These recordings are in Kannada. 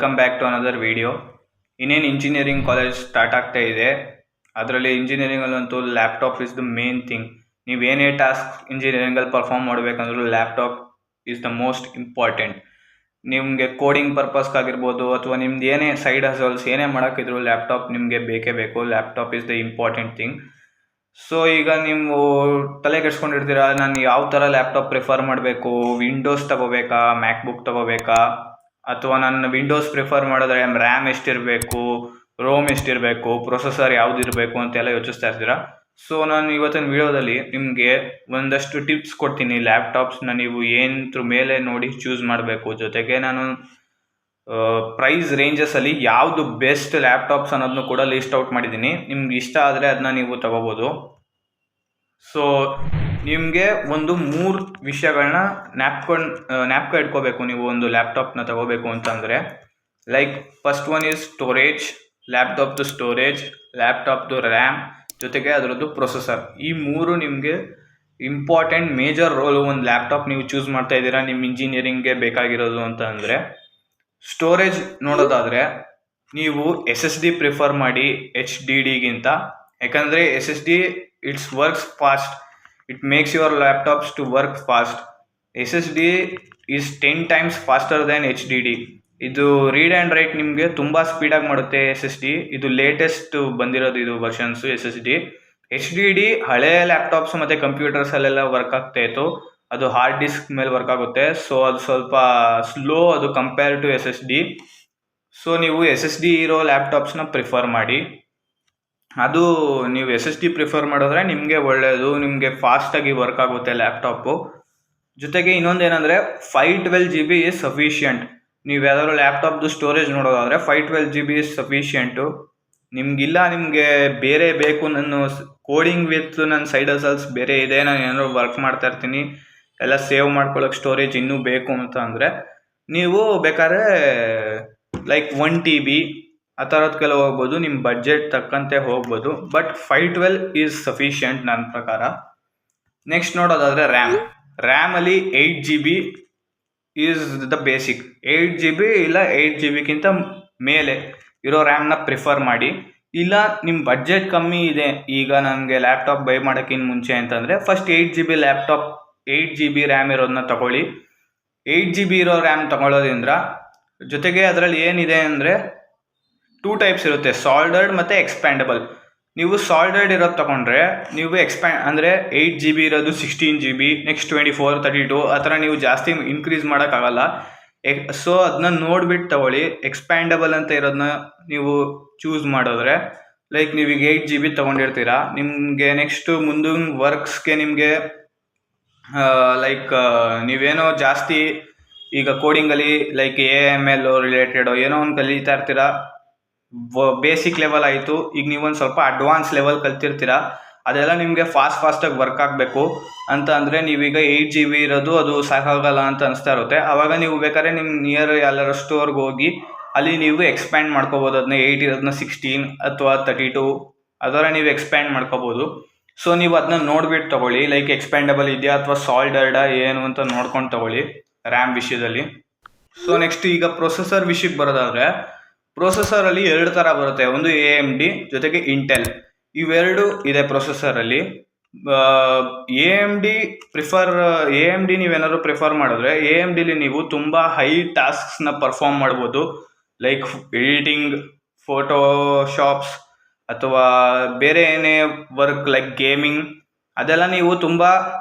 Welcome back to another video. ಇನ್ನೇನು ಇಂಜಿನಿಯರಿಂಗ್ ಕಾಲೇಜ್ ಸ್ಟಾರ್ಟ್ ಆಗ್ತಾ ಇದೆ. ಅದರಲ್ಲಿ ಇಂಜಿನಿಯರಿಂಗಲ್ಲಂತೂ laptop is the main thing. ನೀವೇನೇ ಟಾಸ್ಕ್ ಇಂಜಿನಿಯರಿಂಗಲ್ಲಿ ಪರ್ಫಾರ್ಮ್ ಮಾಡಬೇಕಂದ್ರೂ laptop is the most important. ನಿಮಗೆ ಕೋಡಿಂಗ್ ಪರ್ಪಸ್ಗಾಗಿರ್ಬೋದು ಅಥವಾ ನಿಮ್ದು ಏನೇ ಸೈಡ್ ಹಸಲ್ಸ್ ಏನೇ ಮಾಡೋಕ್ಕಿದ್ರು ಲ್ಯಾಪ್ಟಾಪ್ ನಿಮಗೆ ಬೇಕೇ ಬೇಕು. Laptop is the important thing. So ಈಗ ನೀವು ತಲೆ ಕೆಡ್ಸ್ಕೊಂಡಿರ್ತೀರ, ನಾನು ಯಾವ ಥರ ಲ್ಯಾಪ್ಟಾಪ್ ಪ್ರಿಫರ್ ಮಾಡಬೇಕು, ವಿಂಡೋಸ್ ತಗೋಬೇಕಾ, ಮ್ಯಾಕ್ಬುಕ್ ತಗೋಬೇಕಾ, ಅಥವಾ ನಾನು ವಿಂಡೋಸ್ ಪ್ರಿಫರ್ ಮಾಡಿದ್ರೆ ರ್ಯಾಮ್ ಎಷ್ಟಿರಬೇಕು, ರೋಮ್ ಎಷ್ಟಿರಬೇಕು, ಪ್ರೊಸೆಸರ್ ಯಾವುದಿರಬೇಕು ಅಂತೆಲ್ಲ ಯೋಚಿಸ್ತಾ ಇರ್ತೀರ. ಸೊ ನಾನು ಇವತ್ತಿನ ವಿಡಿಯೋದಲ್ಲಿ ನಿಮಗೆ ಒಂದಷ್ಟು ಟಿಪ್ಸ್ ಕೊಡ್ತೀನಿ. ಲ್ಯಾಪ್ಟಾಪ್ಸ್ನ ನೀವು ಏನರ ಮೇಲೆ ನೋಡಿ ಚೂಸ್ ಮಾಡಬೇಕು. ಜೊತೆಗೆ ನಾನು ಪ್ರೈಸ್ ರೇಂಜಸಲ್ಲಿ ಯಾವುದು ಬೆಸ್ಟ್ ಲ್ಯಾಪ್ಟಾಪ್ಸ್ ಅನ್ನೋದನ್ನು ಕೂಡ ಲಿಸ್ಟ್ ಔಟ್ ಮಾಡಿದ್ದೀನಿ. ನಿಮ್ಗೆ ಇಷ್ಟ ಆದರೆ ಅದನ್ನ ನೀವು ತಗೋಬೋದು. ಸೊ ನಿಮಗೆ ಒಂದು 3 ವಿಷಯಗಳನ್ನ ನ್ಯಾಪ್ಕ ಇಟ್ಕೋಬೇಕು ನೀವು ಒಂದು ಲ್ಯಾಪ್ಟಾಪ್ನ ತಗೋಬೇಕು ಅಂತಂದರೆ. Like first one is storage, ಲ್ಯಾಪ್ಟಾಪ್ದು ಸ್ಟೋರೇಜ್, ಲ್ಯಾಪ್ಟಾಪ್ದು ರ್ಯಾಮ್, ಜೊತೆಗೆ ಅದರದ್ದು ಪ್ರೊಸೆಸರ್. ಈ 3 ನಿಮಗೆ ಇಂಪಾರ್ಟೆಂಟ್ ಮೇಜರ್ ರೋಲು ಒಂದು ಲ್ಯಾಪ್ಟಾಪ್ ನೀವು ಚೂಸ್ ಮಾಡ್ತಾ ಇದ್ದೀರಾ ನಿಮ್ಮ ಇಂಜಿನಿಯರಿಂಗ್ಗೆ ಬೇಕಾಗಿರೋದು ಅಂತ ಅಂದರೆ. ಸ್ಟೋರೇಜ್ ನೋಡೋದಾದರೆ ನೀವು SSD ಪ್ರಿಫರ್ ಮಾಡಿ HDDಗಿಂತ. ಯಾಕಂದರೆ SSD it's works fast, it makes your laptops to work fast. SSD is 10 times faster than HDD. ಇದು ರೀಡ್ ಆ್ಯಂಡ್ ರೈಟ್ ನಿಮಗೆ ತುಂಬ ಸ್ಪೀಡಾಗಿ ಮಾಡುತ್ತೆ SSD. ಇದು ಲೇಟೆಸ್ಟ್ ಬಂದಿರೋದು ಇದು ವರ್ಷನ್ಸು SSD. HDD ಹಳೆಯ ಲ್ಯಾಪ್ಟಾಪ್ಸ್ ಮತ್ತು ಕಂಪ್ಯೂಟರ್ಸಲ್ಲೆಲ್ಲ ವರ್ಕ್ ಆಗ್ತಾ ಇತ್ತು, ಅದು ಹಾರ್ಡ್ ಡಿಸ್ಕ್ ಮೇಲೆ ವರ್ಕ್ ಆಗುತ್ತೆ. ಸೊ ಅದು ಸ್ವಲ್ಪ ಸ್ಲೋ ಅದು ಕಂಪೇರ್ ಟು SSD. ಸೊ ನೀವು SSD ಇರೋ ಲ್ಯಾಪ್ಟಾಪ್ಸ್ನ ಪ್ರಿಫರ್ ಮಾಡಿ. ಅದು ನೀವು SSD ಪ್ರಿಫರ್ ಮಾಡಿದ್ರೆ ನಿಮಗೆ ಒಳ್ಳೆಯದು, ನಿಮಗೆ ಫಾಸ್ಟಾಗಿ ವರ್ಕ್ ಆಗುತ್ತೆ ಲ್ಯಾಪ್ಟಾಪು. ಜೊತೆಗೆ ಇನ್ನೊಂದೇನೆಂದರೆ 512 GB ಈಸ್ ಸಫಿಷಿಯಂಟ್. ನೀವು ಯಾವ್ದಾದ್ರು ಲ್ಯಾಪ್ಟಾಪ್ದು ಸ್ಟೋರೇಜ್ ನೋಡೋದಾದರೆ 512 GB ಈಸ್ ಸಫಿಷಿಯಂಟು. ನಿಮಗೆ ಬೇರೆ ಬೇಕು, ನಾನು ಕೋಡಿಂಗ್ ವಿತ್ ನನ್ನ ಸೈಡ್ ಹಸಲ್ಸ್ ಬೇರೆ ಇದೆ, ನಾನು ಏನಾದ್ರು ವರ್ಕ್ ಮಾಡ್ತಾ ಇರ್ತೀನಿ, ಎಲ್ಲ ಸೇವ್ ಮಾಡ್ಕೊಳ್ಳೋಕೆ ಸ್ಟೋರೇಜ್ ಇನ್ನೂ ಬೇಕು ಅಂತ ಅಂದರೆ ನೀವು ಬೇಕಾದ್ರೆ ಲೈಕ್ 1 TB ಆ ಥರದ್ಕೆಲ್ಲ ಹೋಗ್ಬೋದು. ನಿಮ್ಮ ಬಡ್ಜೆಟ್ ತಕ್ಕಂತೆ ಹೋಗ್ಬೋದು. ಬಟ್ 512 ಈಸ್ ಸಫಿಷಿಯಂಟ್ ನನ್ನ ಪ್ರಕಾರ. ನೆಕ್ಸ್ಟ್ ನೋಡೋದಾದರೆ ರ್ಯಾಮಲ್ಲಿ 8 GB is the basic. 8 GB ಇಲ್ಲ 8 GBಗಿಂತ ಮೇಲೆ ಇರೋ ರ್ಯಾಮ್ನ ಪ್ರಿಫರ್ ಮಾಡಿ. ಇಲ್ಲ ನಿಮ್ಮ ಬಡ್ಜೆಟ್ ಕಮ್ಮಿ ಇದೆ, ಈಗ ನನಗೆ ಲ್ಯಾಪ್ಟಾಪ್ ಬೈ ಮಾಡೋಕ್ಕಿಂತ ಮುಂಚೆ ಅಂತಂದರೆ first 8 GB laptop 8 GB RAM ಇರೋದನ್ನ ತಗೊಳ್ಳಿ. 8 GB ಇರೋ ರ್ಯಾಮ್ ತಗೊಳ್ಳೋದ್ರಿಂದ ಜೊತೆಗೆ ಅದರಲ್ಲಿ ಏನಿದೆ ಅಂದರೆ 2 ಟೈಪ್ಸ್ ಇರುತ್ತೆ, ಸಾಲ್ಡರ್ಡ್ ಮತ್ತು ಎಕ್ಸ್ಪ್ಯಾಂಡಬಲ್. ನೀವು ಸಾಲ್ಡರ್ಡ್ ಇರೋದು ತೊಗೊಂಡ್ರೆ ನೀವು ಅಂದರೆ 8 GB ಇರೋದು 16 GB, ನೆಕ್ಸ್ಟ್ 24, 32 ಆ ಥರ ನೀವು ಜಾಸ್ತಿ ಇನ್ಕ್ರೀಸ್ ಮಾಡೋಕ್ಕಾಗಲ್ಲ. ಸೊ ಅದನ್ನ ನೋಡ್ಬಿಟ್ಟು ತಗೊಳ್ಳಿ. ಎಕ್ಸ್ಪ್ಯಾಂಡಬಲ್ ಅಂತ ಇರೋದನ್ನ ನೀವು ಚೂಸ್ ಮಾಡಿದ್ರೆ, ಲೈಕ್ ನೀವೀಗ 8 GB ತೊಗೊಂಡಿರ್ತೀರ, ನಿಮಗೆ ನೆಕ್ಸ್ಟು ಮುಂದಿನ ವರ್ಕ್ಸ್ಗೆ ನಿಮಗೆ ಲೈಕ್ ನೀವೇನೋ ಜಾಸ್ತಿ ಈಗ ಕೋಡಿಂಗಲ್ಲಿ ಲೈಕ್ AML ರಿಲೇಟೆಡ್ ಏನೋ ಒಂದು ಕಲಿತಾ ಇರ್ತೀರ, ಬೇಸಿಕ್ ಲೆವೆಲ್ ಆಯಿತು, ಈಗ ನೀವೊಂದು ಸ್ವಲ್ಪ ಅಡ್ವಾನ್ಸ್ ಲೆವೆಲ್ ಕಲ್ತಿರ್ತೀರ, ಅದೆಲ್ಲ ನಿಮಗೆ ಫಾಸ್ಟಾಗಿ ವರ್ಕ್ ಆಗಬೇಕು ಅಂತ ಅಂದರೆ ನೀವೀಗ 8 GB ಇರೋದು ಅದು ಸಾಕಾಗಲ್ಲ ಅಂತ ಅನಿಸ್ತಾ ಇರುತ್ತೆ. ಆವಾಗ ನೀವು ಬೇಕಾದ್ರೆ ನಿಮ್ಮ ನಿಯರ್ ಎಲ್ಲರ ಸ್ಟೋರ್ಗೆ ಹೋಗಿ ಅಲ್ಲಿ ನೀವು ಎಕ್ಸ್ಪ್ಯಾಂಡ್ ಮಾಡ್ಕೋಬೋದು. ಅದನ್ನ 8 ಇರೋದನ್ನ 16 ಅಥವಾ 32 ಅದರ ನೀವು ಎಕ್ಸ್ಪ್ಯಾಂಡ್ ಮಾಡ್ಕೋಬೋದು. ಸೊ ನೀವು ಅದನ್ನ ನೋಡ್ಬಿಟ್ಟು ತೊಗೊಳ್ಳಿ, ಲೈಕ್ ಎಕ್ಸ್ಪ್ಯಾಂಡಬಲ್ ಇದೆಯಾ ಅಥವಾ ಸಾಲ್ಡರ್ಡಾ ಏನು ಅಂತ ನೋಡ್ಕೊಂಡು ತೊಗೊಳ್ಳಿ ರ್ಯಾಮ್ ವಿಷಯದಲ್ಲಿ. ಸೊ ನೆಕ್ಸ್ಟ್ ಈಗ ಪ್ರೊಸೆಸರ್ ವಿಷಯಕ್ಕೆ ಬರೋದಾದರೆ, ಪ್ರೊಸೆಸರಲ್ಲಿ 2 ಥರ ಬರುತ್ತೆ, ಒಂದು AMD ಜೊತೆಗೆ ಇಂಟೆಲ್. ಇವೆರಡು ಇದೆ ಪ್ರೊಸೆಸರಲ್ಲಿ. AMD ನೀವೇನಾದ್ರು ಪ್ರಿಫರ್ ಮಾಡಿದ್ರೆ AMDಲಿ ನೀವು ತುಂಬ ಹೈ ಟಾಸ್ಕ್ಸ್ನ ಪರ್ಫಾರ್ಮ್ ಮಾಡ್ಬೋದು. ಲೈಕ್ ಎಡಿಟಿಂಗ್, ಫೋಟೋಶಾಪ್ಸ್ ಅಥವಾ ಬೇರೆ ಏನೇ ವರ್ಕ್ ಲೈಕ್ ಗೇಮಿಂಗ್, ಅದೆಲ್ಲ ನೀವು ತುಂಬ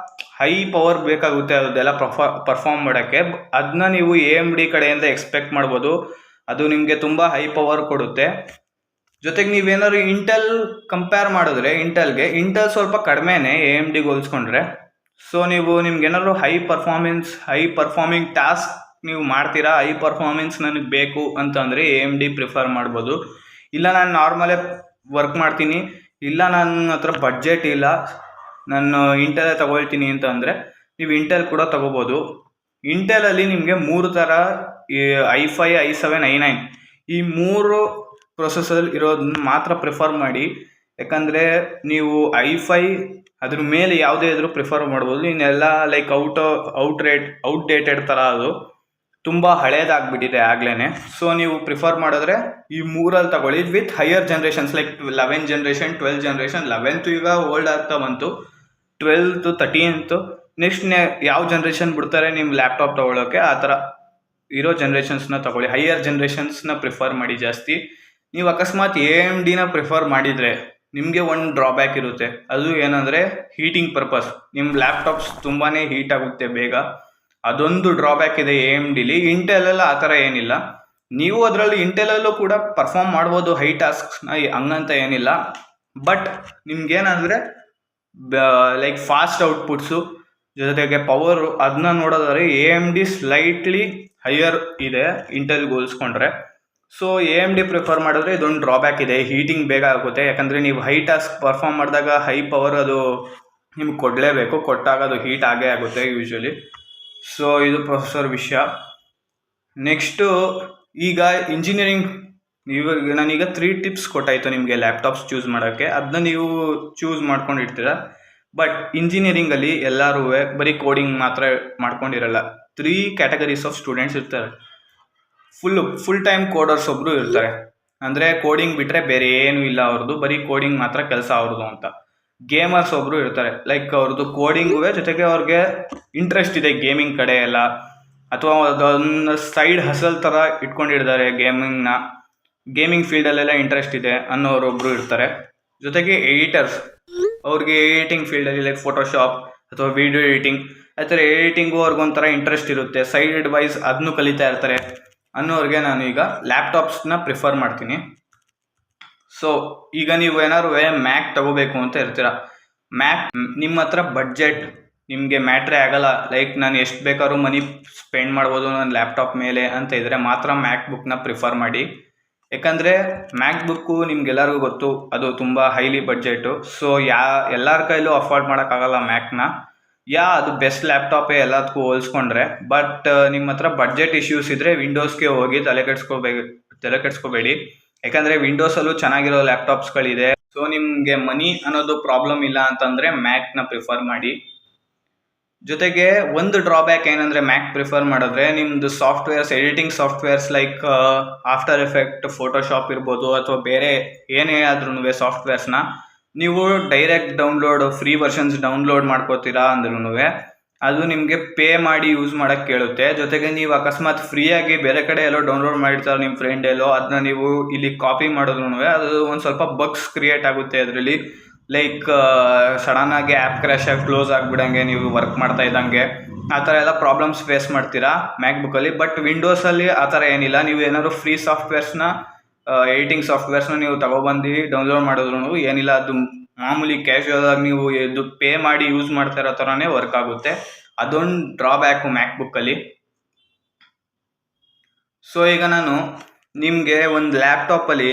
ಹೈ ಪವರ್ ಬೇಕಾಗುತ್ತೆ ಅದೆಲ್ಲ ಪರ್ಫಾರ್ಮ್ ಮಾಡೋಕ್ಕೆ. ಅದನ್ನ ನೀವು AMD ಕಡೆಯಿಂದ ಎಕ್ಸ್ಪೆಕ್ಟ್ ಮಾಡ್ಬೋದು, ಅದು ನಿಮಗೆ ತುಂಬ ಹೈ ಪವರ್ ಕೊಡುತ್ತೆ. ಜೊತೆಗೆ ನೀವೇನಾದ್ರು ಇಂಟೆಲ್ ಕಂಪೇರ್ ಮಾಡಿದ್ರೆ ಇಂಟೆಲ್ ಸ್ವಲ್ಪ ಕಡಿಮೆನೇ AMDಗೆ ಹೋಲಿಸ್ಕೊಂಡ್ರೆ. ಸೊ ನೀವು ನಿಮ್ಗೇನಾದ್ರು ಹೈ ಪರ್ಫಾರ್ಮಿಂಗ್ ಟಾಸ್ಕ್ ನೀವು ಮಾಡ್ತೀರಾ, ಹೈ ಪರ್ಫಾರ್ಮೆನ್ಸ್ ನನಗೆ ಬೇಕು ಅಂತಂದರೆ AMD ಪ್ರಿಫರ್ ಮಾಡ್ಬೋದು. ಇಲ್ಲ ನಾನು ನಾರ್ಮಲೇ ವರ್ಕ್ ಮಾಡ್ತೀನಿ, ಇಲ್ಲ ನನ್ನ ಹತ್ರ ಬಡ್ಜೆಟ್ ಇಲ್ಲ, ನಾನು ಇಂಟೆಲೇ ತಗೊಳ್ತೀನಿ ಅಂತ ಅಂದರೆ ನೀವು ಇಂಟೆಲ್ ಕೂಡ ತಗೋಬೋದು. ಇಂಟೆಲಲ್ಲಿ ನಿಮಗೆ 3 ಥರ i5, i7, i9 ಈ 3 ಪ್ರೊಸೆಸರ್ ಇರೋದನ್ನ ಮಾತ್ರ ಪ್ರಿಫರ್ ಮಾಡಿ. ಯಾಕಂದರೆ ನೀವು i5 ಅದ್ರ ಮೇಲೆ ಯಾವುದೇ ಇದ್ರೂ ಪ್ರಿಫರ್ ಮಾಡ್ಬೋದು. ಇನ್ನೆಲ್ಲ ಲೈಕ್ ಔಟ್ಡೇಟೆಡ್ ಥರ ಅದು. ತುಂಬ ಹಳೇದಾಗ್ಬಿಟ್ಟಿದೆ ಆಗ್ಲೇ. ಸೊ ನೀವು ಪ್ರಿಫರ್ ಮಾಡಿದ್ರೆ ಈ ಮೂರಲ್ಲಿ ತಗೊಳ್ಳಿ with higher generations like 11 generation 12 generation 11th ಈಗ ಓಲ್ಡ್ ಆಗ್ತಾ ಬಂತು, 12th 13th ನೆಕ್ಸ್ಟ್ ಯಾವ ಜನ್ರೇಷನ್ ಬಿಡ್ತಾರೆ ನಿಮ್ಮ ಲ್ಯಾಪ್ಟಾಪ್ ತೊಗೊಳೋಕ್ಕೆ ಆ ಥರ ಇರೋ ಜನ್ರೇಷನ್ಸ್ನ ತಗೊಳ್ಳಿ. ಹೈಯರ್ ಜನ್ರೇಷನ್ಸ್ನ ಪ್ರಿಫರ್ ಮಾಡಿ ಜಾಸ್ತಿ. ನೀವು ಅಕಸ್ಮಾತ್ AMDನ ಪ್ರಿಫರ್ ಮಾಡಿದರೆ ನಿಮಗೆ ಒಂದು ಡ್ರಾಬ್ಯಾಕ್ ಇರುತ್ತೆ, ಅದು ಏನಂದರೆ ಹೀಟಿಂಗ್ ಪರ್ಪಸ್. ನಿಮ್ಮ ಲ್ಯಾಪ್ಟಾಪ್ಸ್ ತುಂಬಾ ಹೀಟ್ ಆಗುತ್ತೆ ಬೇಗ, ಅದೊಂದು ಡ್ರಾಬ್ಯಾಕ್ ಇದೆ AMDಲಿ. ಇಂಟೆಲೆಲ್ಲ ಆ ಥರ ಏನಿಲ್ಲ. ನೀವು ಅದರಲ್ಲಿ ಇಂಟೆಲಲ್ಲೂ ಕೂಡ ಪರ್ಫಾರ್ಮ್ ಮಾಡ್ಬೋದು ಹೈ ಟಾಸ್ಕ್ಸ್ನ, ಹಂಗಂತ ಏನಿಲ್ಲ. ಬಟ್ ನಿಮ್ಗೇನಂದರೆ ಲೈಕ್ ಫಾಸ್ಟ್ ಔಟ್ಪುಟ್ಸು ಜೊತೆಗೆ ಪವರು ಅದನ್ನ ನೋಡೋದಾದ್ರೆ AMD ಸ್ಲೈಟ್ಲಿ ಹೈಯರ್ ಇದೆ ಇಂಟೆಲ್ಗೆ ಹೋಲಿಸ್ಕೊಂಡ್ರೆ. ಸೊ AMD ಪ್ರಿಫರ್ ಮಾಡಿದ್ರೆ ಇದೊಂದು ಡ್ರಾಬ್ಯಾಕ್ ಇದೆ, ಹೀಟಿಂಗ್ ಬೇಗ ಆಗುತ್ತೆ. ಯಾಕಂದರೆ ನೀವು ಹೈ ಟಾಸ್ಕ್ ಪರ್ಫಾರ್ಮ್ ಮಾಡಿದಾಗ ಹೈ ಪವರ್ ಅದು ನಿಮ್ಗೆ ಕೊಡಲೇಬೇಕು, ಕೊಟ್ಟಾಗ ಅದು ಹೀಟ್ ಆಗೇ ಆಗುತ್ತೆ ಯೂಶ್ವಲಿ. ಸೊ ಇದು ಪ್ರೊಸೆಸರ್ ವಿಷಯ. ನೆಕ್ಸ್ಟು ಈಗ ಇಂಜಿನಿಯರಿಂಗ್, ಇವಾಗ ನಾನೀಗ 3 ಟಿಪ್ಸ್ ಕೊಟ್ಟಾಯಿತು ನಿಮಗೆ ಲ್ಯಾಪ್ಟಾಪ್ಸ್ ಚೂಸ್ ಮಾಡೋಕ್ಕೆ, ಅದನ್ನ ನೀವು ಚೂಸ್ ಮಾಡ್ಕೊಂಡಿರ್ತೀರ. ಬಟ್ ಇಂಜಿನಿಯರಿಂಗಲ್ಲಿ ಎಲ್ಲರೂ ಬರೀ ಕೋಡಿಂಗ್ ಮಾತ್ರ ಮಾಡ್ಕೊಂಡಿರಲ್ಲ. 3 ಕ್ಯಾಟಗರೀಸ್ ಆಫ್ ಸ್ಟೂಡೆಂಟ್ಸ್ ಇರ್ತಾರೆ. ಫುಲ್ ಟೈಮ್ ಕೋಡರ್ಸ್ ಒಬ್ಬರು ಇರ್ತಾರೆ, ಅಂದರೆ ಕೋಡಿಂಗ್ ಬಿಟ್ಟರೆ ಬೇರೆ ಏನೂ ಇಲ್ಲ ಅವ್ರದ್ದು, ಬರೀ ಕೋಡಿಂಗ್ ಮಾತ್ರ ಕೆಲಸ ಅವ್ರದ್ದು ಅಂತ. ಗೇಮರ್ಸ್ ಒಬ್ಬರು ಇರ್ತಾರೆ, ಲೈಕ್ ಅವ್ರದ್ದು ಕೋಡಿಂಗೂ ಜೊತೆಗೆ ಅವ್ರಿಗೆ ಇಂಟ್ರೆಸ್ಟ್ ಇದೆ ಗೇಮಿಂಗ್ ಕಡೆ ಎಲ್ಲ, ಅಥವಾ ಅದೊಂದು ಸೈಡ್ ಹಸಲ್ ಥರ ಇಟ್ಕೊಂಡಿರ್ತಾರೆ ಗೇಮಿಂಗ್ ಫೀಲ್ಡಲ್ಲೆಲ್ಲ ಇಂಟ್ರೆಸ್ಟ್ ಇದೆ ಅನ್ನೋರೊಬ್ಬರು ಇರ್ತಾರೆ. ಜೊತೆಗೆ ಎಡಿಟರ್ಸ್, ಅವ್ರಿಗೆ ಎಡಿಟಿಂಗ್ ಫೀಲ್ಡಲ್ಲಿ ಲೈಕ್ ಫೋಟೋಶಾಪ್ ಅಥವಾ ವಿಡಿಯೋ ಎಡಿಟಿಂಗ್ ಆ ಥರ ಎಡಿಟಿಂಗು ಅವ್ರಿಗೊಂಥರ ಇಂಟ್ರೆಸ್ಟ್ ಇರುತ್ತೆ, ಸೈಡ್ ವೈಸ್ ಅದನ್ನು ಕಲಿತಾ ಇರ್ತಾರೆ ಅನ್ನೋರಿಗೆ ನಾನು ಈಗ ಲ್ಯಾಪ್ಟಾಪ್ಸ್ನ ಪ್ರಿಫರ್ ಮಾಡ್ತೀನಿ. ಸೊ ಈಗ ನೀವು ಏನಾದ್ರು ಮ್ಯಾಕ್ ತಗೋಬೇಕು ಅಂತ ಇರ್ತೀರ, ಮ್ಯಾಕ್ ನಿಮ್ಮ ಹತ್ರ ಬಡ್ಜೆಟ್ ನಿಮಗೆ ಮ್ಯಾಟ್ರೇ ಆಗಲ್ಲ, ಲೈಕ್ ನಾನು ಎಷ್ಟು ಬೇಕಾದ್ರೂ ಮನಿ ಸ್ಪೆಂಡ್ ಮಾಡ್ಬೋದು ನನ್ನ ಲ್ಯಾಪ್ಟಾಪ್ ಮೇಲೆ ಅಂತ ಇದ್ದರೆ ಮಾತ್ರ ಮ್ಯಾಕ್ ಬುಕ್ನ ಪ್ರಿಫರ್ ಮಾಡಿ. ಯಾಕಂದರೆ ಮ್ಯಾಕ್ ಬುಕ್ಕು ನಿಮ್ಗೆಲ್ಲರಿಗೂ ಗೊತ್ತು ಅದು ತುಂಬ ಹೈಲಿ ಬಡ್ಜೆಟು. ಸೊ ಎಲ್ಲರ ಕೈಲೂ ಅಫೋರ್ಡ್ ಮಾಡೋಕ್ಕಾಗಲ್ಲ ಮ್ಯಾಕ್ನ. ಅದು ಬೆಸ್ಟ್ ಲ್ಯಾಪ್ಟಾಪೇ ಎಲ್ಲದಕ್ಕೂ ಹೋಲಿಸ್ಕೊಂಡ್ರೆ. ಬಟ್ ನಿಮ್ಮ ಹತ್ರ ಬಡ್ಜೆಟ್ ಇಶ್ಯೂಸ್ ಇದ್ದರೆ ವಿಂಡೋಸ್ಗೆ ಹೋಗಿ ತಲೆ ಕೆಡಿಸ್ಕೋಬೇಡಿ. ಯಾಕಂದರೆ ವಿಂಡೋಸಲ್ಲೂ ಚೆನ್ನಾಗಿರೋ ಲ್ಯಾಪ್ಟಾಪ್ಸ್ಗಳಿದೆ. ಸೊ ನಿಮಗೆ ಮನಿ ಅನ್ನೋದು ಪ್ರಾಬ್ಲಮ್ ಇಲ್ಲ ಅಂತಂದರೆ ಮ್ಯಾಕ್ನ ಪ್ರಿಫರ್ ಮಾಡಿ. ಜೊತೆಗೆ ಒಂದು ಡ್ರಾಬ್ಯಾಕ್ ಏನಂದರೆ ಮ್ಯಾಕ್ ಪ್ರಿಫರ್ ಮಾಡಿದ್ರೆ ನಿಮ್ಮದು softwares, editing softwares like After Effect, Photoshop ಇರ್ಬೋದು ಅಥವಾ ಬೇರೆ ಏನೇ ಆದ್ರೂ ಸಾಫ್ಟ್ವೇರ್ಸ್ನ ನೀವು direct download free versions download ಮಾಡ್ಕೋತೀರಾ ಅಂದ್ರೂ ಅದು ನಿಮಗೆ ಪೇ ಮಾಡಿ ಯೂಸ್ ಮಾಡೋಕ್ಕೆ ಕೇಳುತ್ತೆ. ಜೊತೆಗೆ ನೀವು ಅಕಸ್ಮಾತ್ ಫ್ರೀಯಾಗಿ ಬೇರೆ ಕಡೆ ಎಲ್ಲೋ ಡೌನ್ಲೋಡ್ ಮಾಡಿರ್ತಾರೆ ನಿಮ್ಮ ಫ್ರೆಂಡ್ ಎಲ್ಲೋ, ಅದನ್ನ ನೀವು ಇಲ್ಲಿ ಕಾಪಿ ಮಾಡಿದ್ರು ಅದು ಒಂದು ಸ್ವಲ್ಪ ಬಗ್ಸ್ ಕ್ರಿಯೇಟ್ ಆಗುತ್ತೆ ಅದರಲ್ಲಿ. ಲೈಕ್ ಸಡನ್ನಾಗಿ ಆ್ಯಪ್ ಕ್ರ್ಯಾಶ್ ಆಗಿ ಕ್ಲೋಸ್ ಆಗಿಬಿಡಂಗೆ, ನೀವು ವರ್ಕ್ ಮಾಡ್ತಾ ಇದ್ದಂಗೆ ಆ ಥರ ಎಲ್ಲ ಪ್ರಾಬ್ಲಮ್ಸ್ ಫೇಸ್ ಮಾಡ್ತೀರಾ ಮ್ಯಾಕ್ಬುಕ್ಕಲ್ಲಿ. ಬಟ್ ವಿಂಡೋಸಲ್ಲಿ ಆ ಥರ ಏನಿಲ್ಲ. ನೀವು ಏನಾದ್ರು ಫ್ರೀ ಸಾಫ್ಟ್ವೇರ್ಸ್ನ, ಎಡಿಟಿಂಗ್ ಸಾಫ್ಟ್ವೇರ್ಸ್ನ ನೀವು ತಗೊಬಂದು ಡೌನ್ಲೋಡ್ ಮಾಡಿದ್ರು ಏನಿಲ್ಲ, ಅದು ಮಾಮೂಲಿ ಕ್ಯಾಶುವಲ್ ಆಗಿ ನೀವು ಇದು ಪೇ ಮಾಡಿ ಯೂಸ್ ಮಾಡ್ತಾ ಇರೋ ಥರನೇ ವರ್ಕ್ ಆಗುತ್ತೆ. ಅದೊಂದು ಡ್ರಾಬ್ಯಾಕು ಮ್ಯಾಕ್ಬುಕ್ಕಲ್ಲಿ. ಸೊ ಈಗ ನಾನು ನಿಮಗೆ ಒಂದು ಲ್ಯಾಪ್ಟಾಪಲ್ಲಿ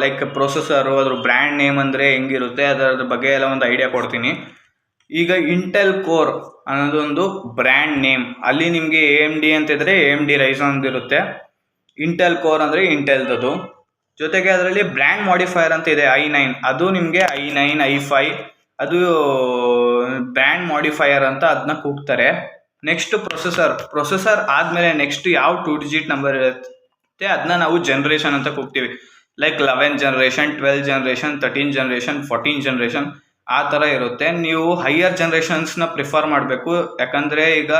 ಲೈಕ್ ಪ್ರೊಸೆಸರು, ಅದ್ರ ಬ್ರ್ಯಾಂಡ್ ನೇಮ್ ಅಂದರೆ ಹೆಂಗಿರುತ್ತೆ ಅದರ ಬಗ್ಗೆ ಎಲ್ಲ ಒಂದು ಐಡಿಯಾ ಕೊಡ್ತೀನಿ. ಈಗ ಇಂಟೆಲ್ ಕೋರ್ ಅನ್ನೋದೊಂದು ಬ್ರ್ಯಾಂಡ್ ನೇಮ್. ಅಲ್ಲಿ ನಿಮಗೆ AMD ಅಂತಿದ್ರೆ AMD ರೈಸನ್ ಇರುತ್ತೆ, ಇಂಟೆಲ್ ಕೋರ್ ಅಂದರೆ ಇಂಟೆಲ್ದದು. ಜೊತೆಗೆ ಅದರಲ್ಲಿ ಬ್ರ್ಯಾಂಡ್ ಮಾಡಿಫೈಯರ್ ಅಂತ ಇದೆ i9, ಅದು ನಿಮಗೆ i9 i5 ಅದು ಬ್ರ್ಯಾಂಡ್ ಮಾಡಿಫೈಯರ್ ಅಂತ ಅದನ್ನ ಕೂಗ್ತಾರೆ. ನೆಕ್ಸ್ಟ್ ಪ್ರೊಸೆಸರ್ ಆದಮೇಲೆ ನೆಕ್ಸ್ಟ್ ಯಾವ 2 ಡಿಜಿಟ್ ನಂಬರ್ ಇರುತ್ತೆ ಅದನ್ನ ನಾವು ಜನ್ರೇಷನ್ ಅಂತ ಕೂಗ್ತೀವಿ. Like 11 generation, 12 generation, 13 generation, 14 generation ಆ ಥರ ಇರುತ್ತೆ. ನೀವು ಹೈಯರ್ ಜನ್ರೇಷನ್ಸ್ನ ಪ್ರಿಫರ್ ಮಾಡಬೇಕು. ಯಾಕಂದರೆ ಈಗ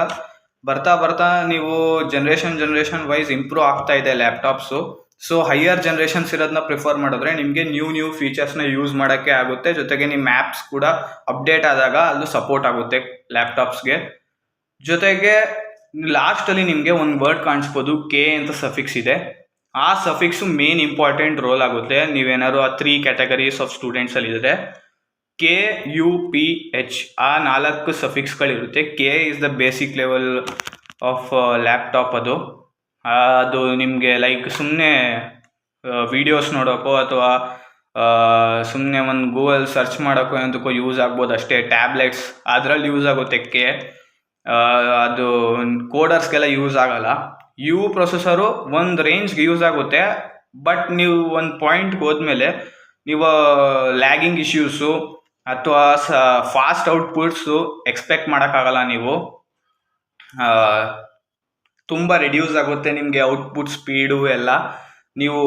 ಬರ್ತಾ ನೀವು ಜನ್ರೇಷನ್ ವೈಸ್ ಇಂಪ್ರೂವ್ ಆಗ್ತಾ ಇದೆ ಲ್ಯಾಪ್ಟಾಪ್ಸು. ಸೊ ಹೈಯರ್ ಜನ್ರೇಷನ್ಸ್ ಇರೋದನ್ನ ಪ್ರಿಫರ್ ಮಾಡಿದ್ರೆ ನಿಮಗೆ ನ್ಯೂ ಫೀಚರ್ಸ್ನ ಯೂಸ್ ಮಾಡೋಕ್ಕೆ ಆಗುತ್ತೆ. ಜೊತೆಗೆ ನಿಮ್ಮ ಆ್ಯಪ್ಸ್ ಕೂಡ ಅಪ್ಡೇಟ್ ಆದಾಗ ಅದು ಸಪೋರ್ಟ್ ಆಗುತ್ತೆ ಲ್ಯಾಪ್ಟಾಪ್ಸ್ಗೆ. ಜೊತೆಗೆ ಲಾಸ್ಟಲ್ಲಿ ನಿಮಗೆ ಒಂದು ವರ್ಡ್ ಕಾಣಿಸ್ಬೋದು, K ಅಂತ ಸಫಿಕ್ಸ್ ಇದೆ. ಆ ಸಫಿಕ್ಸು ಮೇನ್ ಇಂಪಾರ್ಟೆಂಟ್ ರೋಲ್ ಆಗುತ್ತೆ. ನೀವೇನಾದ್ರು ಆ 3 ಕ್ಯಾಟಗರೀಸ್ ಆಫ್ ಸ್ಟೂಡೆಂಟ್ಸಲ್ಲಿದ್ದರೆ KUPH ಆ 4 ಸಫಿಕ್ಸ್ಗಳಿರುತ್ತೆ. K is the basic level of laptop. ಅದು ನಿಮಗೆ ಲೈಕ್ ಸುಮ್ಮನೆ ವೀಡಿಯೋಸ್ ನೋಡೋಕ್ಕೋ ಅಥವಾ ಸುಮ್ಮನೆ ಒಂದು ಗೂಗಲ್ ಸರ್ಚ್ ಮಾಡೋಕ್ಕೋ ಏನಂತಕ್ಕೋ ಯೂಸ್ ಆಗ್ಬೋದು ಅಷ್ಟೇ. ಟ್ಯಾಬ್ಲೆಟ್ಸ್ ಅದರಲ್ಲಿ ಯೂಸ್ ಆಗುತ್ತೆ K. ಅದು ಕೋಡರ್ಸ್ಗೆಲ್ಲ ಯೂಸ್ ಆಗಲ್ಲ. ಪ್ರೊಸೆಸರು ಒಂದು ರೇಂಜ್ಗೆ ಯೂಸ್ ಆಗುತ್ತೆ. ಬಟ್ ನೀವು ಒಂದು ಪಾಯಿಂಟ್ಗೆ ಹೋದ್ಮೇಲೆ ನೀವು ಲ್ಯಾಗಿಂಗ್ ಇಶ್ಯೂಸು ಅಥವಾ ಫಾಸ್ಟ್ ಔಟ್ಪುಟ್ಸು ಎಕ್ಸ್ಪೆಕ್ಟ್ ಮಾಡೋಕ್ಕಾಗಲ್ಲ. ನೀವು ತುಂಬ ರಿಡ್ಯೂಸ್ ಆಗುತ್ತೆ ನಿಮಗೆ ಔಟ್ಪುಟ್ ಸ್ಪೀಡು ಎಲ್ಲ. ನೀವು